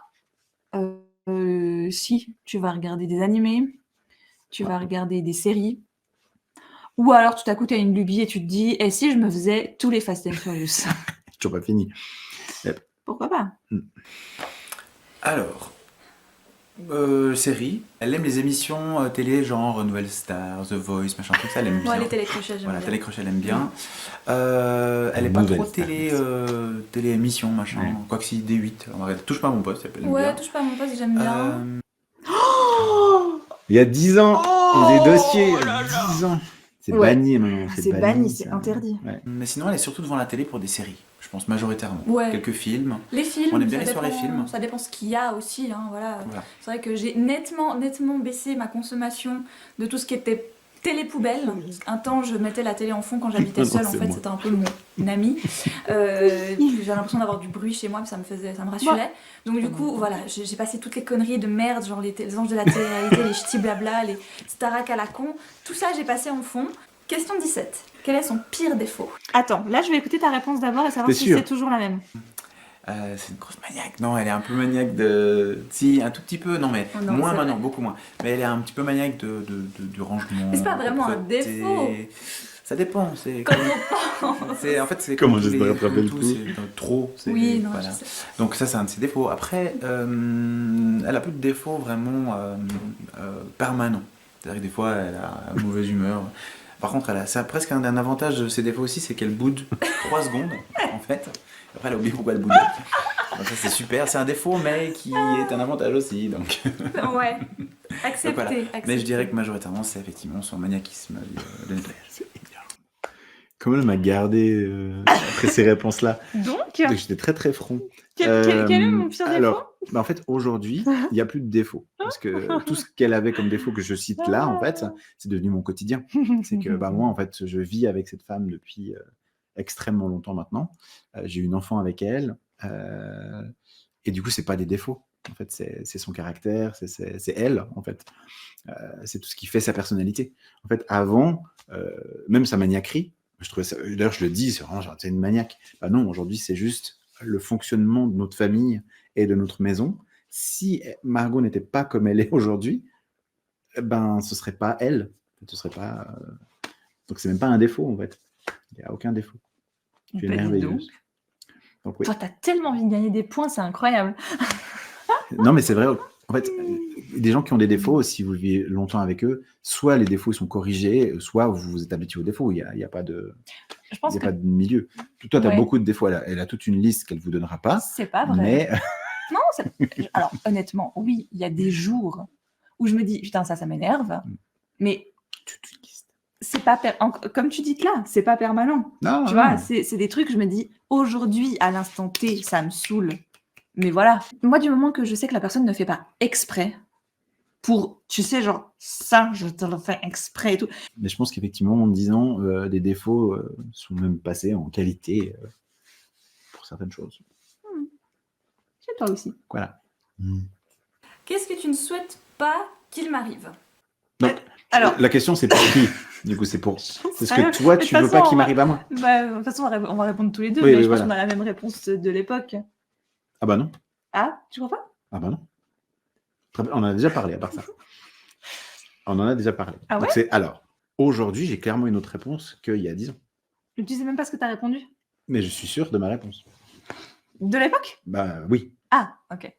[SPEAKER 1] Si tu vas regarder des animés, tu vas regarder des séries. Ou alors, tout à coup, tu as une lubie et tu te dis, et si je me faisais tous les Fast and Furious?
[SPEAKER 2] Toujours pas fini.
[SPEAKER 1] Pourquoi pas?
[SPEAKER 3] Alors, série, elle aime les émissions télé, genre Nouvelle Star, The Voice, machin, tout ça, elle aime bien.
[SPEAKER 4] Ouais, les télécrochets, j'aime
[SPEAKER 3] Voilà,
[SPEAKER 4] bien.
[SPEAKER 3] télécrochet, elle aime bien. Elle est pas trop télé-émission, machin.
[SPEAKER 2] Ouais.
[SPEAKER 3] Quoique si, D8. On va regarder Touche pas à mon poste, elle aime
[SPEAKER 4] Ouais,
[SPEAKER 3] bien.
[SPEAKER 4] touche pas à mon poste, j'aime bien.
[SPEAKER 2] Il y a 10 ans, des dossiers, il y
[SPEAKER 1] là
[SPEAKER 2] a
[SPEAKER 1] là.
[SPEAKER 2] 10 ans. C'est
[SPEAKER 1] Ouais.
[SPEAKER 2] banni maintenant.
[SPEAKER 1] C'est banni, c'est
[SPEAKER 2] ça.
[SPEAKER 1] interdit.
[SPEAKER 2] Ouais.
[SPEAKER 3] Mais sinon, elle est surtout devant la télé pour des séries, je pense, majoritairement.
[SPEAKER 4] Ouais.
[SPEAKER 3] Quelques films.
[SPEAKER 4] Les films,
[SPEAKER 3] On aime bien
[SPEAKER 4] ça
[SPEAKER 3] les soirées
[SPEAKER 4] dépend-
[SPEAKER 3] films.
[SPEAKER 4] Ça dépend ce qu'il y a aussi, hein, voilà.
[SPEAKER 3] Voilà.
[SPEAKER 4] C'est vrai que j'ai nettement baissé ma consommation de tout ce qui était télé-poubelle. Un temps, je mettais la télé en fond quand j'habitais
[SPEAKER 2] Non,
[SPEAKER 4] seule, en
[SPEAKER 2] c'est
[SPEAKER 4] fait,
[SPEAKER 2] moi.
[SPEAKER 4] c'était un peu mon ami. J'ai l'impression d'avoir du bruit chez moi, puis ça me rassurait. Donc du coup, voilà, j'ai passé toutes les conneries de merde, genre les anges de la télé-réalité, les ch'tis blabla, les Starac à la con, tout ça j'ai passé en fond. Question 17. Quel est son pire défaut?
[SPEAKER 1] Attends, là, je vais écouter ta réponse d'abord et savoir
[SPEAKER 2] T'es
[SPEAKER 1] si
[SPEAKER 2] sûr?
[SPEAKER 1] c'est toujours la même.
[SPEAKER 3] C'est une grosse maniaque. Non, elle est un peu maniaque de. Si, un tout petit peu, non, mais
[SPEAKER 4] Oh non,
[SPEAKER 3] moins
[SPEAKER 4] c'est
[SPEAKER 3] maintenant,
[SPEAKER 4] vrai.
[SPEAKER 3] beaucoup moins. Mais elle est un petit peu maniaque du rangement.
[SPEAKER 4] Mais c'est pas vraiment un
[SPEAKER 3] propreté.
[SPEAKER 4] défaut.
[SPEAKER 3] Ça dépend. C'est
[SPEAKER 4] Comme
[SPEAKER 3] en fait, c'est
[SPEAKER 2] Comment
[SPEAKER 3] comme tous
[SPEAKER 2] j'espère
[SPEAKER 3] les-
[SPEAKER 2] rattraper
[SPEAKER 3] comme
[SPEAKER 2] le
[SPEAKER 3] tout,
[SPEAKER 2] coup.
[SPEAKER 3] c'est trop. c'est-
[SPEAKER 4] Oui, non,
[SPEAKER 3] voilà.
[SPEAKER 4] je sais.
[SPEAKER 3] Donc ça, c'est un de ses défauts. Après, elle a plus de défauts vraiment permanents. C'est-à-dire que des fois, elle a une mauvaise humeur. Par contre, ça a presque un avantage de ses défauts aussi, c'est qu'elle boude 3 secondes, en fait. Après, elle a oublié pourquoi elle boude. Donc ça, c'est super. C'est un défaut, mais qui est un avantage aussi. Donc,
[SPEAKER 4] Ouais, accepté,
[SPEAKER 3] voilà.
[SPEAKER 4] accepté.
[SPEAKER 3] Mais je dirais que majoritairement, c'est effectivement son maniaquisme de nettoyage.
[SPEAKER 2] Comment elle m'a gardé après ces réponses-là?
[SPEAKER 1] Donc,
[SPEAKER 2] Donc, j'étais très très franc.
[SPEAKER 1] quel est mon pire défaut?
[SPEAKER 2] Alors, en fait, aujourd'hui, il n'y a plus de défaut. Parce que tout ce qu'elle avait comme défaut que je cite là, en fait, c'est devenu mon quotidien. C'est que moi, en fait, je vis avec cette femme depuis extrêmement longtemps maintenant. J'ai eu une enfant avec elle. Et du coup, c'est pas des défauts. En fait, c'est son caractère, c'est elle, en fait. C'est tout ce qui fait sa personnalité. En fait, avant, même sa maniaquerie, je trouvais ça. D'ailleurs, je le dis, c'est vraiment genre, c'est une maniaque. Bah non, aujourd'hui, c'est juste le fonctionnement de notre famille et de notre maison. Si Margot n'était pas comme elle est aujourd'hui, ben, ce serait pas elle. Ce serait pas. Donc, c'est même pas un défaut, en fait. Il n'y a aucun défaut. Tu es
[SPEAKER 1] Bah, dis
[SPEAKER 2] merveilleuse. Donc, oui.
[SPEAKER 1] Toi, t'as tellement envie de gagner des points, c'est incroyable.
[SPEAKER 2] Non, mais c'est vrai. En fait, des gens qui ont des défauts, si vous vivez longtemps avec eux, soit les défauts ils sont corrigés, soit vous vous êtes habitué aux défauts. Il y a pas de,
[SPEAKER 1] Je pense
[SPEAKER 2] il y a
[SPEAKER 1] que
[SPEAKER 2] pas de milieu. Toi, tu as
[SPEAKER 1] Ouais.
[SPEAKER 2] beaucoup de défauts. Elle a toute une liste qu'elle vous donnera pas.
[SPEAKER 1] c'est pas vrai.
[SPEAKER 2] Mais
[SPEAKER 1] Non, alors honnêtement, oui, il y a des jours où je me dis putain ça m'énerve, mais
[SPEAKER 2] toute une liste.
[SPEAKER 1] c'est pas comme tu dis là, c'est pas permanent.
[SPEAKER 2] Non,
[SPEAKER 1] Tu vois, c'est des trucs je me dis aujourd'hui à l'instant T, ça me saoule. Mais voilà, moi du moment que je sais que la personne ne fait pas exprès pour, tu sais, genre ça, je te le fais exprès et tout.
[SPEAKER 2] Mais je pense qu'effectivement, en 10 ans, des défauts sont même passés en qualité pour certaines choses.
[SPEAKER 1] C'est toi aussi.
[SPEAKER 2] Voilà.
[SPEAKER 4] Qu'est-ce que tu ne souhaites pas qu'il m'arrive?
[SPEAKER 2] Donc,
[SPEAKER 1] Alors,
[SPEAKER 2] la question, c'est pour qui? Du coup, c'est ce
[SPEAKER 1] rien.
[SPEAKER 2] que toi,
[SPEAKER 1] Mais de
[SPEAKER 2] tu
[SPEAKER 1] toute
[SPEAKER 2] veux
[SPEAKER 1] façon,
[SPEAKER 2] pas qu'il
[SPEAKER 1] on va-
[SPEAKER 2] m'arrive à moi.
[SPEAKER 1] bah, de toute façon, on va répondre tous les deux,
[SPEAKER 2] Oui,
[SPEAKER 1] mais
[SPEAKER 2] oui,
[SPEAKER 1] je pense
[SPEAKER 2] voilà.
[SPEAKER 1] qu'on a la même réponse de l'époque.
[SPEAKER 2] Ah bah non.
[SPEAKER 1] Ah, tu crois pas?
[SPEAKER 2] Ah bah non. On en a déjà parlé, à part ça. On en a déjà parlé.
[SPEAKER 1] Ah
[SPEAKER 2] Donc
[SPEAKER 1] ouais
[SPEAKER 2] alors, aujourd'hui, j'ai clairement une autre réponse qu'il y a 10 ans.
[SPEAKER 1] Tu sais même pas ce que tu as répondu?
[SPEAKER 2] Mais je suis sûr de ma réponse.
[SPEAKER 1] De l'époque?
[SPEAKER 2] Bah oui.
[SPEAKER 1] Ah, ok.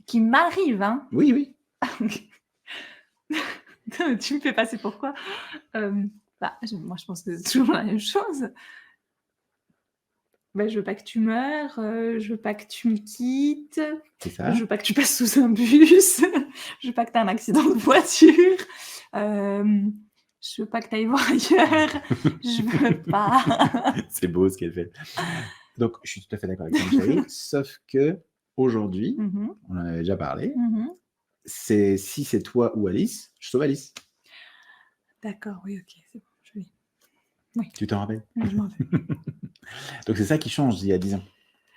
[SPEAKER 1] Qui m'arrive, hein.
[SPEAKER 2] Oui, oui.
[SPEAKER 1] Tu me fais passer pourquoi? Moi, je pense que c'est toujours la même chose. je veux pas que tu meurs, je veux pas que tu me quittes,
[SPEAKER 2] C'est ça.
[SPEAKER 1] je veux pas que tu passes sous un bus, je veux pas que tu aies un accident de voiture, je veux pas que tu ailles voir ailleurs, je veux pas.
[SPEAKER 2] C'est beau ce qu'elle fait. Donc, je suis tout à fait d'accord avec toi, ma chérie, sauf que aujourd'hui, on en avait déjà parlé, si c'est toi ou Alice, je sauve Alice.
[SPEAKER 1] D'accord, oui, ok, c'est bon, je vais.
[SPEAKER 2] Tu t'en rappelles?
[SPEAKER 1] Oui, je m'en rappelle.
[SPEAKER 2] Donc, c'est ça qui change il y a 10 ans.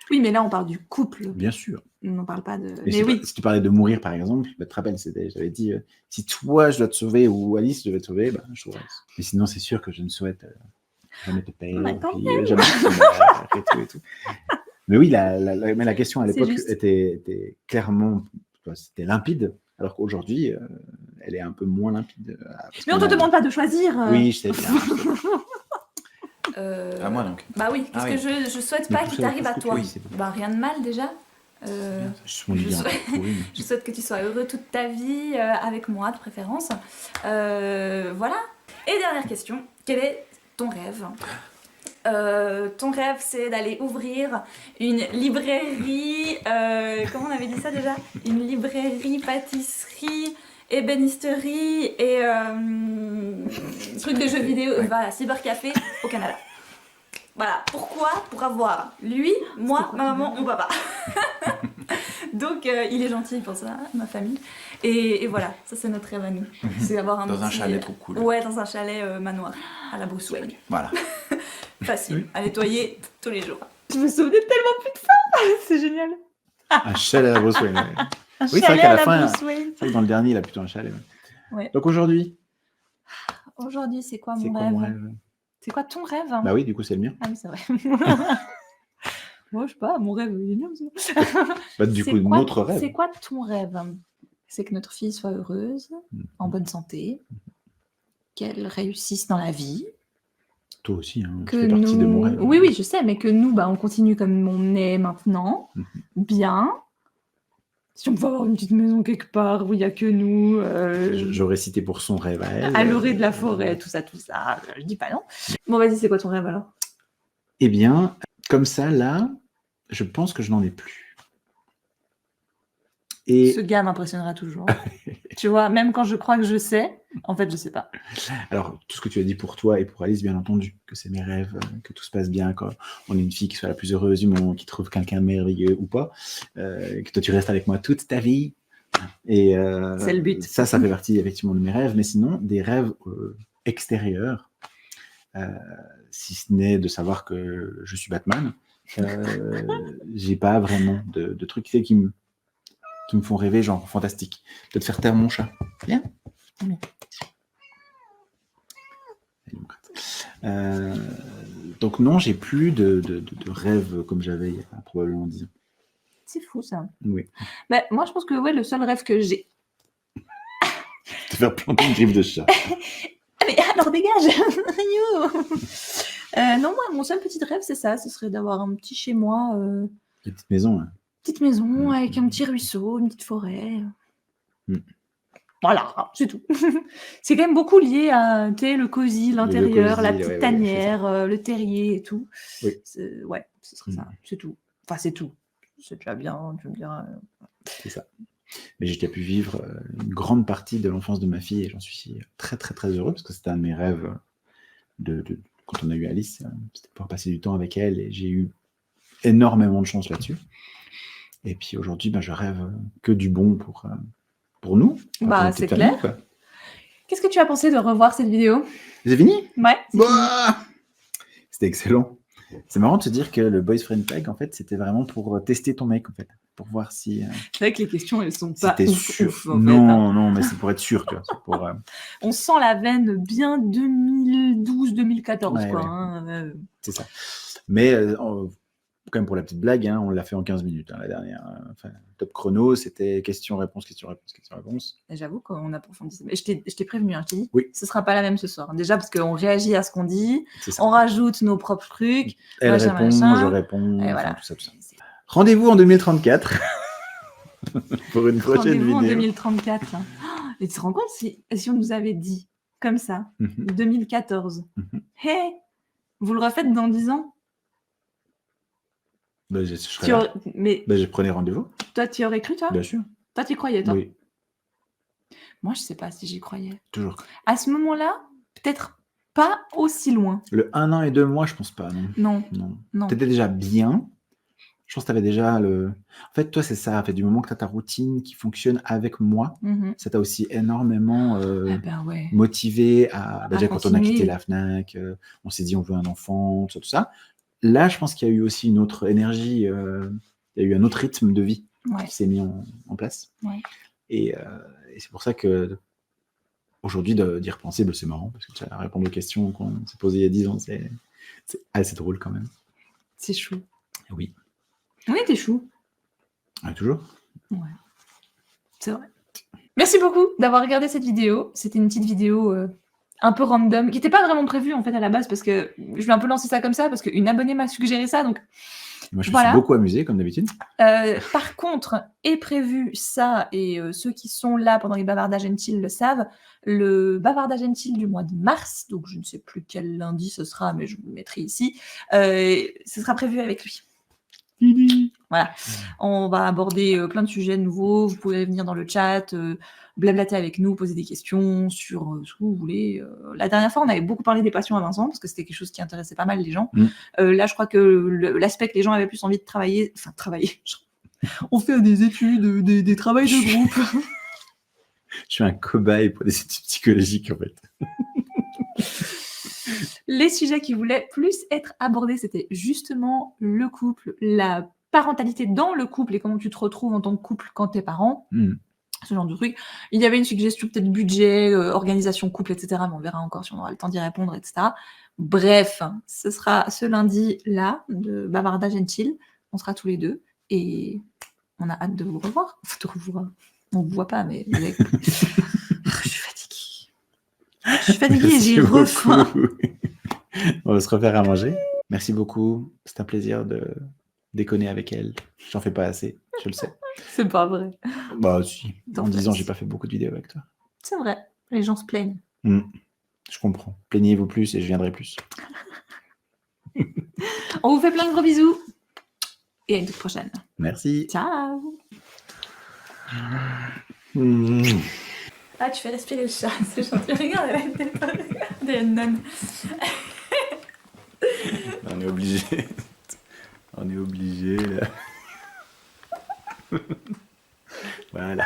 [SPEAKER 1] Oui, mais là, on parle du couple.
[SPEAKER 2] Bien sûr.
[SPEAKER 1] On n'en parle pas de.
[SPEAKER 2] Mais
[SPEAKER 1] Mais oui.
[SPEAKER 2] si tu parlais de mourir, par exemple, tu te rappelles, j'avais dit, si toi, je dois te sauver ou Alice, je devais te sauver, je sauverais Alice. Mais sinon, c'est sûr que je ne souhaite jamais te perdre, puis jamais que tu meurs, et tout. Mais oui, mais la question à l'époque était clairement, c'était limpide, alors qu'aujourd'hui, elle est un peu moins limpide.
[SPEAKER 1] Mais on ne te demande pas de choisir.
[SPEAKER 2] Oui, je sais bien.
[SPEAKER 3] À moi donc.
[SPEAKER 4] Bah oui, qu'est-ce que je souhaite pas qu'il t'arrive à toi? Rien de mal déjà. Je souhaite que tu sois heureux toute ta vie avec moi de préférence. Voilà. Et dernière question, quel est ton rêve? Ton rêve, c'est d'aller ouvrir une librairie, comment on avait dit ça déjà? Une librairie, pâtisserie, ébénisterie et truc de jeux vidéo, voilà, cybercafé au Canada. Voilà, pourquoi? Pour avoir lui, moi, ma maman, mon papa. Donc il est gentil pour ça, ma famille. Et voilà, ça c'est notre rêve à nous. C'est avoir un
[SPEAKER 3] chalet trop cool.
[SPEAKER 4] Ouais, dans un chalet manoir, à la Bruce Wayne.
[SPEAKER 3] Voilà.
[SPEAKER 4] Facile, à nettoyer tous les jours.
[SPEAKER 1] Je me souvenais tellement plus de ça. C'est génial.
[SPEAKER 2] Un chalet à la Bruce Wayne. Ouais.
[SPEAKER 1] Un
[SPEAKER 2] oui, c'est vrai
[SPEAKER 1] chalet
[SPEAKER 2] qu'à
[SPEAKER 1] à
[SPEAKER 2] la fin,
[SPEAKER 1] Bruce Wayne.
[SPEAKER 2] c'est vrai que dans le dernier, il a plutôt un chalet.
[SPEAKER 1] Ouais.
[SPEAKER 2] Donc aujourd'hui,
[SPEAKER 1] Aujourd'hui, c'est quoi mon rêve? C'est quoi ton rêve?
[SPEAKER 2] Bah oui, du coup, c'est le mien.
[SPEAKER 1] Ah oui, c'est vrai. Moi, je sais pas, mon rêve, il est bien.
[SPEAKER 2] Du coup, notre rêve.
[SPEAKER 1] C'est quoi ton rêve? C'est que notre fille soit heureuse, en bonne santé, qu'elle réussisse dans la vie.
[SPEAKER 2] Toi aussi, hein, tu fais partie de mon rêve.
[SPEAKER 1] Oui, je sais, mais que nous, on continue comme on est maintenant, bien. Si on peut avoir une petite maison quelque part où il n'y a que nous.
[SPEAKER 2] J'aurais cité pour son rêve à elle.
[SPEAKER 1] À l'orée de la forêt, tout ça. Je dis pas non. Bon, vas-y, c'est quoi ton rêve alors?
[SPEAKER 2] Eh bien, comme ça, là, je pense que je n'en ai plus. Et...
[SPEAKER 1] Ce gars m'impressionnera toujours. Tu vois, même quand je crois que je sais, en fait, je sais pas.
[SPEAKER 2] Alors, tout ce que tu as dit pour toi et pour Alice, bien entendu, que c'est mes rêves, que tout se passe bien, qu'on ait une fille qui soit la plus heureuse du monde, qui trouve quelqu'un de merveilleux ou pas, que toi tu restes avec moi toute ta vie. Et
[SPEAKER 1] c'est le but.
[SPEAKER 2] Ça fait partie effectivement de mes rêves, mais sinon, des rêves extérieurs, si ce n'est de savoir que je suis Batman, j'ai pas vraiment de trucs qui me font rêver, genre fantastique. Peut-être faire taire mon chat. Bien. Donc non, j'ai plus de rêves comme j'avais il y a probablement 10 ans.
[SPEAKER 1] C'est fou ça.
[SPEAKER 2] Oui.
[SPEAKER 1] Moi, je pense que le seul rêve que j'ai...
[SPEAKER 2] Te faire planter une griffe de chat.
[SPEAKER 1] Mais alors dégage. Non, moi, mon seul petit rêve, c'est ça. Ce serait d'avoir un petit chez moi.
[SPEAKER 2] Une petite maison. Hein.
[SPEAKER 1] Petite maison avec un petit ruisseau, une petite forêt. Voilà, c'est tout. C'est quand même beaucoup lié à le cosy, l'intérieur, la petite tanière, le terrier et tout.
[SPEAKER 2] Oui.
[SPEAKER 1] Ouais, ce serait ça. C'est tout. Enfin, c'est tout. C'est déjà bien, tu me diras.
[SPEAKER 2] C'est ça. Mais j'ai déjà pu vivre une grande partie de l'enfance de ma fille et j'en suis très, très, très heureux parce que c'était un de mes rêves quand on a eu Alice. C'était de pouvoir passer du temps avec elle et j'ai eu énormément de chance là-dessus. Et puis aujourd'hui, je rêve que du bon pour nous.
[SPEAKER 1] C'est clair. Qu'est-ce que tu as pensé de revoir cette vidéo?
[SPEAKER 2] C'est fini?
[SPEAKER 1] Ouais.
[SPEAKER 2] C'était excellent. C'est marrant de se dire que le Boys Friend Tag, en fait, c'était vraiment pour tester ton mec, en fait. Pour voir si...
[SPEAKER 1] C'est vrai que les questions, elles sont pas ouf,
[SPEAKER 2] non, mais c'est pour être sûr, tu vois.
[SPEAKER 1] On sent la veine bien 2012-2014, quoi. Hein.
[SPEAKER 2] C'est ça. Mais... quand même pour la petite blague, on l'a fait en 15 minutes, la dernière. Enfin, top chrono, c'était question-réponse.
[SPEAKER 1] Et j'avoue qu'on approfondit. Mais je t'ai prévenu, je t'ai dit,
[SPEAKER 2] oui.
[SPEAKER 1] Ce ne sera pas la même ce soir. Déjà parce qu'on réagit à ce qu'on dit, on rajoute nos propres trucs.
[SPEAKER 2] Elle répond, je réponds,
[SPEAKER 1] et voilà.
[SPEAKER 2] Tout ça. Rendez-vous en 2034 pour une prochaine vidéo.
[SPEAKER 1] Rendez-vous en 2034. Et tu te rends compte si on nous avait dit comme ça, 2014, hey, vous le refaites dans 10 ans?
[SPEAKER 2] Bah, je serais là.
[SPEAKER 1] Mais
[SPEAKER 2] Bah, je prenais rendez-vous.
[SPEAKER 1] toi, tu y aurais cru, toi?
[SPEAKER 2] Bien sûr.
[SPEAKER 1] Toi, tu y croyais, toi?
[SPEAKER 2] Oui.
[SPEAKER 1] Moi, je sais pas si j'y croyais.
[SPEAKER 2] Toujours.
[SPEAKER 1] À ce moment-là, peut-être pas aussi loin.
[SPEAKER 2] Le 1 an et 2 mois, je pense pas, non.
[SPEAKER 1] Non.
[SPEAKER 2] Non.
[SPEAKER 1] Non.
[SPEAKER 2] T'étais déjà bien. Je pense que tu avais déjà le... En fait, toi, c'est ça. En fait, du moment que tu as ta routine qui fonctionne avec moi, ça t'a aussi énormément
[SPEAKER 1] ouais.
[SPEAKER 2] motivé à... déjà, quand on a quitté
[SPEAKER 1] continuer.
[SPEAKER 2] la FNAC, on s'est dit on veut un enfant, tout ça. Là, je pense qu'il y a eu aussi une autre énergie, il y a eu un autre rythme de vie qui s'est mis en place.
[SPEAKER 1] Ouais.
[SPEAKER 2] Et c'est pour ça que aujourd'hui, d'y repenser, c'est marrant, parce que ça répond aux questions qu'on s'est posées il y a 10 ans. C'est assez drôle quand même.
[SPEAKER 1] C'est chou.
[SPEAKER 2] Oui.
[SPEAKER 1] Oui, t'es chou.
[SPEAKER 2] Ouais, toujours.
[SPEAKER 1] Ouais. C'est vrai. Merci beaucoup d'avoir regardé cette vidéo. C'était une petite vidéo un peu random, qui n'était pas vraiment prévue en fait à la base, parce que je vais un peu lancer ça comme ça, parce qu'une abonnée m'a suggéré ça, donc
[SPEAKER 2] moi, je me suis beaucoup amusée, comme d'habitude.
[SPEAKER 1] Par contre, est prévu ça, et ceux qui sont là pendant les bavardages Until le savent, le bavardage Until du mois de mars, donc je ne sais plus quel lundi ce sera, mais je vous le mettrai ici, ce sera prévu avec lui. Voilà, on va aborder plein de sujets nouveaux, vous pouvez venir dans le chat, blablater avec nous, poser des questions sur ce que vous voulez. La dernière fois, on avait beaucoup parlé des passions à Vincent, parce que c'était quelque chose qui intéressait pas mal les gens. Là, je crois que l'aspect que les gens avaient plus envie de travailler, on fait des études, des travails de groupe.
[SPEAKER 2] Je suis un cobaye pour des études psychologiques, en fait.
[SPEAKER 1] Les sujets qui voulaient plus être abordés, c'était justement le couple, la parentalité dans le couple et comment tu te retrouves en tant que couple quand t'es parent. Ce genre de truc. Il y avait une suggestion peut-être budget, organisation couple, etc. Mais on verra encore si on aura le temps d'y répondre, etc. Bref, ce sera ce lundi-là de bavardage and chill. On sera tous les deux et on a hâte de vous revoir. On ne vous voit pas, mais... Je suis fatiguée. Je suis fatiguée et j'ai refaim.
[SPEAKER 2] On va se refaire à manger. Merci beaucoup. C'est un plaisir de déconner avec elle. J'en fais pas assez, je le sais.
[SPEAKER 1] C'est pas vrai.
[SPEAKER 2] Bah si. En 10 ans, j'ai pas fait beaucoup de vidéos avec toi.
[SPEAKER 1] C'est vrai. Les gens se plaignent.
[SPEAKER 2] Je comprends. Plaignez-vous plus et je viendrai plus.
[SPEAKER 1] On vous fait plein de gros bisous. Et à une toute prochaine.
[SPEAKER 2] Merci.
[SPEAKER 1] Ciao.
[SPEAKER 4] Ah, tu fais respirer le chat, c'est gentil. Regarde, elle a été des nonnes.
[SPEAKER 2] On est obligé. On est obligé, là. Voilà.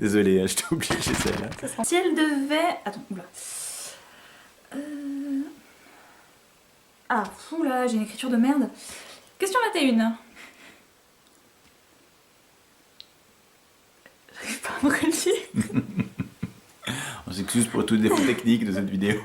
[SPEAKER 2] Désolé, je t'ai obligé celle-là.
[SPEAKER 4] Si elle devait... Attends, oula. Ah, oula, j'ai une écriture de merde. Question 21. J'arrive pas à me relire.
[SPEAKER 2] On s'excuse pour tous les défauts techniques de cette vidéo.